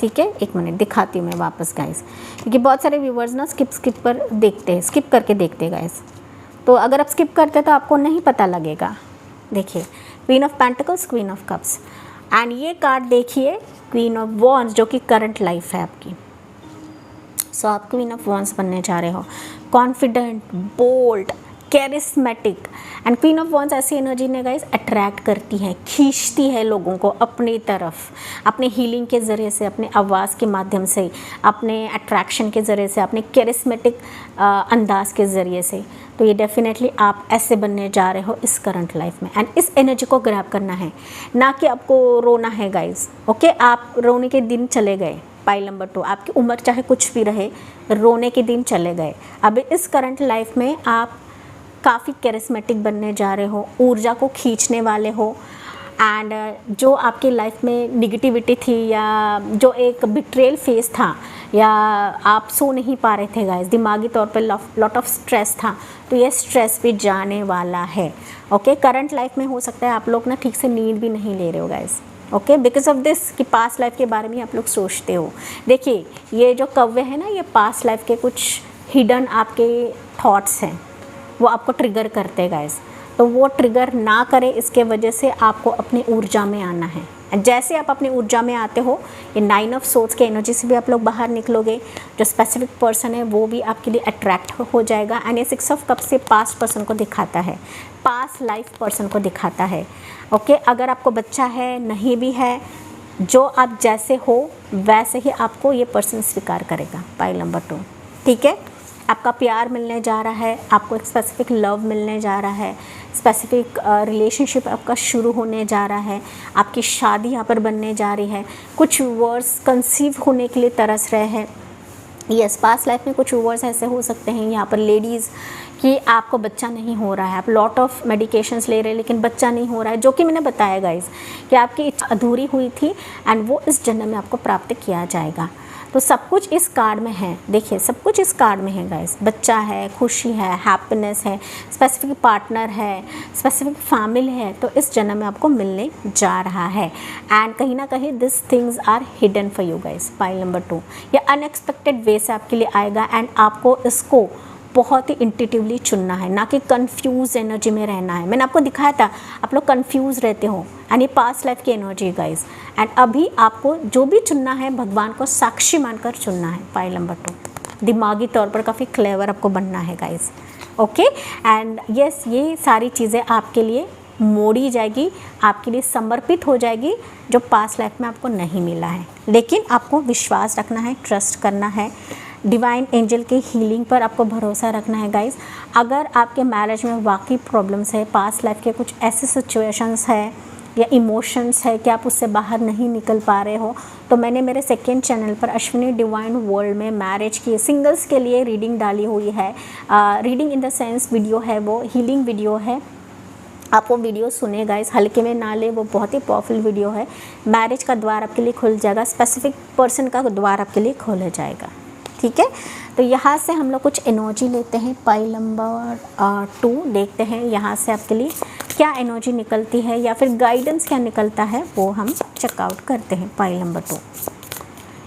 ठीक है। एक मिनट दिखाती हूँ मैं वापस गाइस, क्योंकि बहुत सारे व्यूवर्स ना स्किप पर देखते हैं, स्किप करके देखते हैं गाइस। तो अगर आप स्किप करते हैं तो आपको नहीं पता लगेगा। देखिए queen of pentacles, queen of cups, and ये कार्ड देखिए क्वीन ऑफ वॉन्ड्स जो कि करंट लाइफ है आपकी। सो आप क्वीन ऑफ वॉन्ड्स बनने जा रहे हो, confident, bold, charismatic. And queen of wands ऐसी एनर्जी ने गाइस अट्रैक्ट करती है, खींचती है लोगों को अपनी तरफ, अपने हीलिंग के ज़रिए से, अपने आवाज़ के माध्यम से, अपने अट्रैक्शन के ज़रिए से, अपने कैरिस्मेटिक अंदाज के ज़रिए से। तो ये डेफिनेटली आप ऐसे बनने जा रहे हो इस करंट लाइफ में, एंड इस एनर्जी को ग्रैब करना है, ना कि आपको रोना है गाइस। ओके, आप रोने के दिन चले गए। पाइल नंबर 2, आपकी उम्र चाहे कुछ भी रहे, रोने के दिन चले गए। अब इस करंट लाइफ में आप काफ़ी कैरिस्मेटिक बनने जा रहे हो, ऊर्जा को खींचने वाले हो, एंड जो आपकी लाइफ में निगेटिविटी थी या जो एक बिट्रेल फेस था, या आप सो नहीं पा रहे थे गाइस, दिमागी तौर पे लॉट ऑफ स्ट्रेस था, तो ये स्ट्रेस भी जाने वाला है। ओके, करंट लाइफ में हो सकता है आप लोग ना ठीक से नींद भी नहीं ले रहे हो guys. Okay, because of this कि पास्ट लाइफ के बारे में आप लोग सोचते हो। देखिए ये जो कव्वे है ना, ये पास्ट लाइफ के कुछ हिडन आपके थॉट्स हैं, वो आपको ट्रिगर करते हैं गाइस। तो वो ट्रिगर ना करे, इसके वजह से आपको अपनी ऊर्जा में आना है। जैसे आप अपनी ऊर्जा में आते हो, ये 9 ऑफ सोर्ड्स के एनर्जी से भी आप लोग बाहर निकलोगे। जो स्पेसिफिक पर्सन है वो भी आपके लिए अट्रैक्ट हो जाएगा। एंड ये 6 ऑफ कप्स से पास्ट पर्सन को दिखाता है, पास्ट लाइफ पर्सन को दिखाता है। ओके, अगर आपको बच्चा है, नहीं भी है, जो आप जैसे हो वैसे ही आपको ये पर्सन स्वीकार करेगा। पाइल नंबर 2, ठीक है। आपका प्यार मिलने जा रहा है, आपको एक स्पेसिफिक लव मिलने जा रहा है, स्पेसिफिक रिलेशनशिप आपका शुरू होने जा रहा है, आपकी शादी यहाँ पर बनने जा रही है। कुछ व्यूअर्स कंसीव होने के लिए तरस रहे हैं। यस, पास्ट लाइफ में कुछ व्यूअर्स ऐसे हो सकते हैं यहाँ पर लेडीज़ कि आपको बच्चा नहीं हो रहा है, आप लॉट ऑफ मेडिकेशंस ले रहे हैं लेकिन बच्चा नहीं हो रहा है, जो कि मैंने बताया गाइस कि आपकी इच्छा अधूरी हुई थी एंड वो इस जन्म में आपको प्राप्त किया जाएगा। तो सब कुछ इस कार्ड में है। देखिए सब कुछ इस कार्ड में है गाइस, बच्चा है, खुशी है, हैप्पीनेस है, स्पेसिफिक पार्टनर है, स्पेसिफिक फैमिली है, तो इस जन्म में आपको मिलने जा रहा है। एंड कहीं ना कहीं this things are hidden for you guys. Pile number 2, ये अनएक्सपेक्टेड वे से आपके लिए आएगा एंड आपको इसको बहुत ही इंट्यूटिवली चुनना है, ना कि कंफ्यूज एनर्जी में रहना है। मैंने आपको दिखाया था आप लोग कंफ्यूज रहते हो, एंड ये पास्ट लाइफ की एनर्जी है गाइस। एंड अभी आपको जो भी चुनना है भगवान को साक्षी मानकर चुनना है। पाइल नंबर 2, दिमागी तौर पर काफ़ी क्लेवर आपको बनना है गाइस। ओके, एंड यस, ये सारी चीज़ें आपके लिए मोड़ी जाएगी, आपके लिए समर्पित हो जाएगी, जो पास्ट लाइफ में आपको नहीं मिला है। लेकिन आपको विश्वास रखना है, ट्रस्ट करना है, डिवाइन एंजल के हीलिंग पर आपको भरोसा रखना है गाइस। अगर आपके मैरिज में वाकई प्रॉब्लम्स है, पास्ट लाइफ के कुछ ऐसे सिचुएशंस है या इमोशंस है कि आप उससे बाहर नहीं निकल पा रहे हो, तो मैंने मेरे सेकेंड चैनल पर अश्विनी डिवाइन वर्ल्ड में मैरिज की सिंगल्स के लिए रीडिंग डाली हुई है। Reading in the sense video है, वो हीलिंग वीडियो है। आप वो वीडियो सुने गाइस, हल्के में ना ले, वो बहुत ही पावरफुल वीडियो है। मैरिज का द्वार आपके लिए खुल जाएगा, स्पेसिफिक पर्सन का द्वार आपके लिए खोला जाएगा, ठीक है। तो यहाँ से हम लोग कुछ एनर्जी लेते हैं। पाइल नंबर 2 देखते हैं यहाँ से आपके लिए क्या एनर्जी निकलती है या फिर गाइडेंस क्या निकलता है, वो हम चेकआउट करते हैं। पाइल नंबर 2,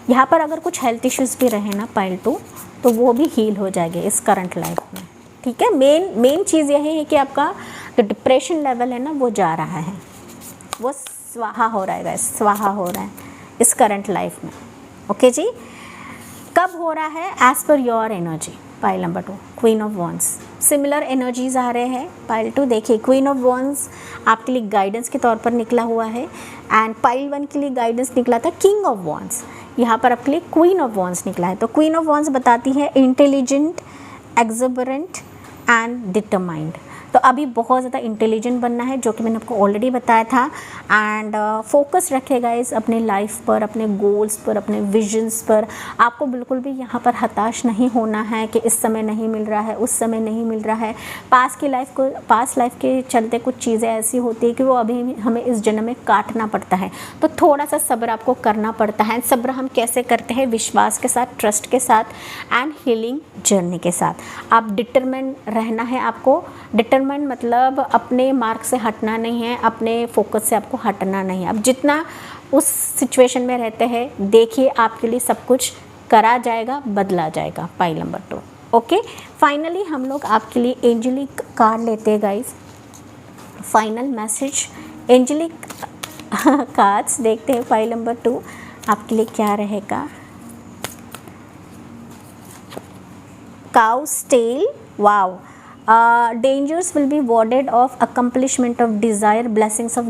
यहाँ पर अगर कुछ हेल्थ इश्यूज़ भी रहे ना पाइल 2, तो वो भी हील हो जाएंगे इस करंट लाइफ में, ठीक है। मेन चीज़ यही है कि आपका जो डिप्रेशन लेवल है ना वो जा रहा है, वो स्वाहा हो रहा है, स्वाहा हो रहा है इस करंट लाइफ में। ओके जी, कब हो रहा है? As per your energy. Pile number 2, queen of wands, similar energies आ रहे हैं। पाइल 2 देखिए, क्वीन ऑफ वॉन्ड्स आपके लिए गाइडेंस के तौर पर निकला हुआ है, एंड पाइल 1 के लिए गाइडेंस निकला था किंग ऑफ वॉन्ड्स। यहाँ पर आपके लिए क्वीन ऑफ वॉन्ड्स निकला है। तो क्वीन ऑफ वॉन्ड्स बताती है इंटेलिजेंट, एक्सुबरेंट एंड डिटरमाइंड। तो अभी बहुत ज़्यादा इंटेलिजेंट बनना है, जो कि मैंने आपको ऑलरेडी बताया था। एंड फोकस रखे गाइस अपने लाइफ पर, अपने गोल्स पर, अपने विजन्स पर। आपको बिल्कुल भी यहाँ पर हताश नहीं होना है कि इस समय नहीं मिल रहा है, उस समय नहीं मिल रहा है। पास्ट लाइफ के चलते कुछ चीज़ें ऐसी होती है कि वो अभी हमें इस जन्म में काटना पड़ता है, तो थोड़ा सा सब्र आपको करना पड़ता है। सब्र हम कैसे करते हैं? विश्वास के साथ, ट्रस्ट के साथ एंड हीलिंग जर्नी के साथ। आप डिटरमाइन रहना है आपको। डिटरमाइन मतलब अपने मार्ग से हटना नहीं है, अपने फोकस से आपको हटना नहीं है। अब जितना उस सिचुएशन में रहते हैं, देखिए आपके लिए सब कुछ करा जाएगा, बदला जाएगा। Pile number 2। ओके, फाइनली हम लोग आपके लिए एंजेलिक कार्ड लेते हैं guys. Final message angelic cards देखते हैं। फाइल नंबर 2 आपके लिए क्या रहेगा? Cow's tail, wow. Dangers will be warded off, accomplishment of desire, blessings of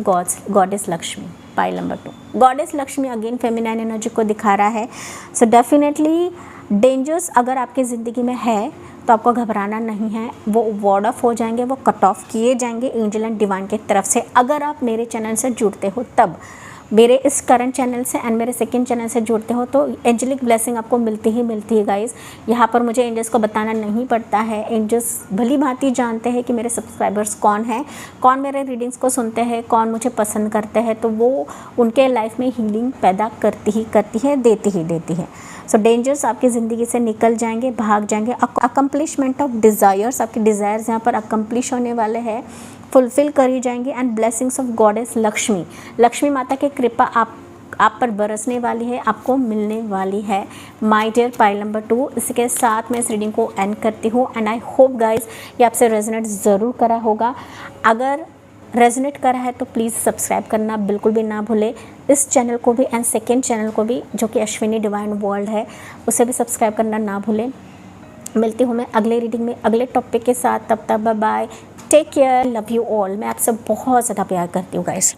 goddess Lakshmi. Pile number 2 goddess Lakshmi again feminine energy को दिखा रहा है। सो डेफिनेटली डेंजर्स अगर आपकी ज़िंदगी में है तो आपको घबराना नहीं है, वो वार्ड ऑफ हो जाएंगे, वो कट ऑफ किए जाएंगे एंजल एंड डिवाइन की तरफ से। अगर आप मेरे चैनल से जुड़ते हो तब, मेरे इस करंट चैनल से एंड मेरे सेकंड चैनल से जुड़ते हो तो एंजेलिक ब्लेसिंग आपको मिलती ही गाइस। यहाँ पर मुझे एंजल्स को बताना नहीं पड़ता है, एंजल्स भली भांति जानते हैं कि मेरे सब्सक्राइबर्स कौन हैं, कौन मेरे रीडिंग्स को सुनते हैं, कौन मुझे पसंद करते हैं, तो वो उनके लाइफ में हीलिंग पैदा करती है, देती है। सो डेंजर्स आपकी ज़िंदगी से निकल जाएंगे, भाग जाएंगे। अकम्पलिशमेंट ऑफ डिज़ायर्स, आपके डिज़ायर्स यहाँ पर अकम्पलिश होने वाले हैं, फुलफिल करी जाएंगे। And blessings of goddess Lakshmi माता की कृपा आप पर बरसने वाली है, आपको मिलने वाली है। माय डियर पाइल नंबर 2, इसके साथ मैं इस रीडिंग को एंड करती हूँ। एंड आई होप गाइज ये आपसे रेजोनेट ज़रूर करा होगा। अगर रेजोनेट करा है तो प्लीज़ सब्सक्राइब करना बिल्कुल भी ना भूले, इस चैनल को भी एंड सेकेंड चैनल को भी जो कि अश्विनी डिवाइन वर्ल्ड है, उसे भी सब्सक्राइब करना ना भूलें। मिलती हूँ मैं अगले रीडिंग में अगले टॉपिक के साथ। तब तक bye bye, take care, love you all. मैं आपसे बहुत ज़्यादा प्यार करती हूँ गाइस।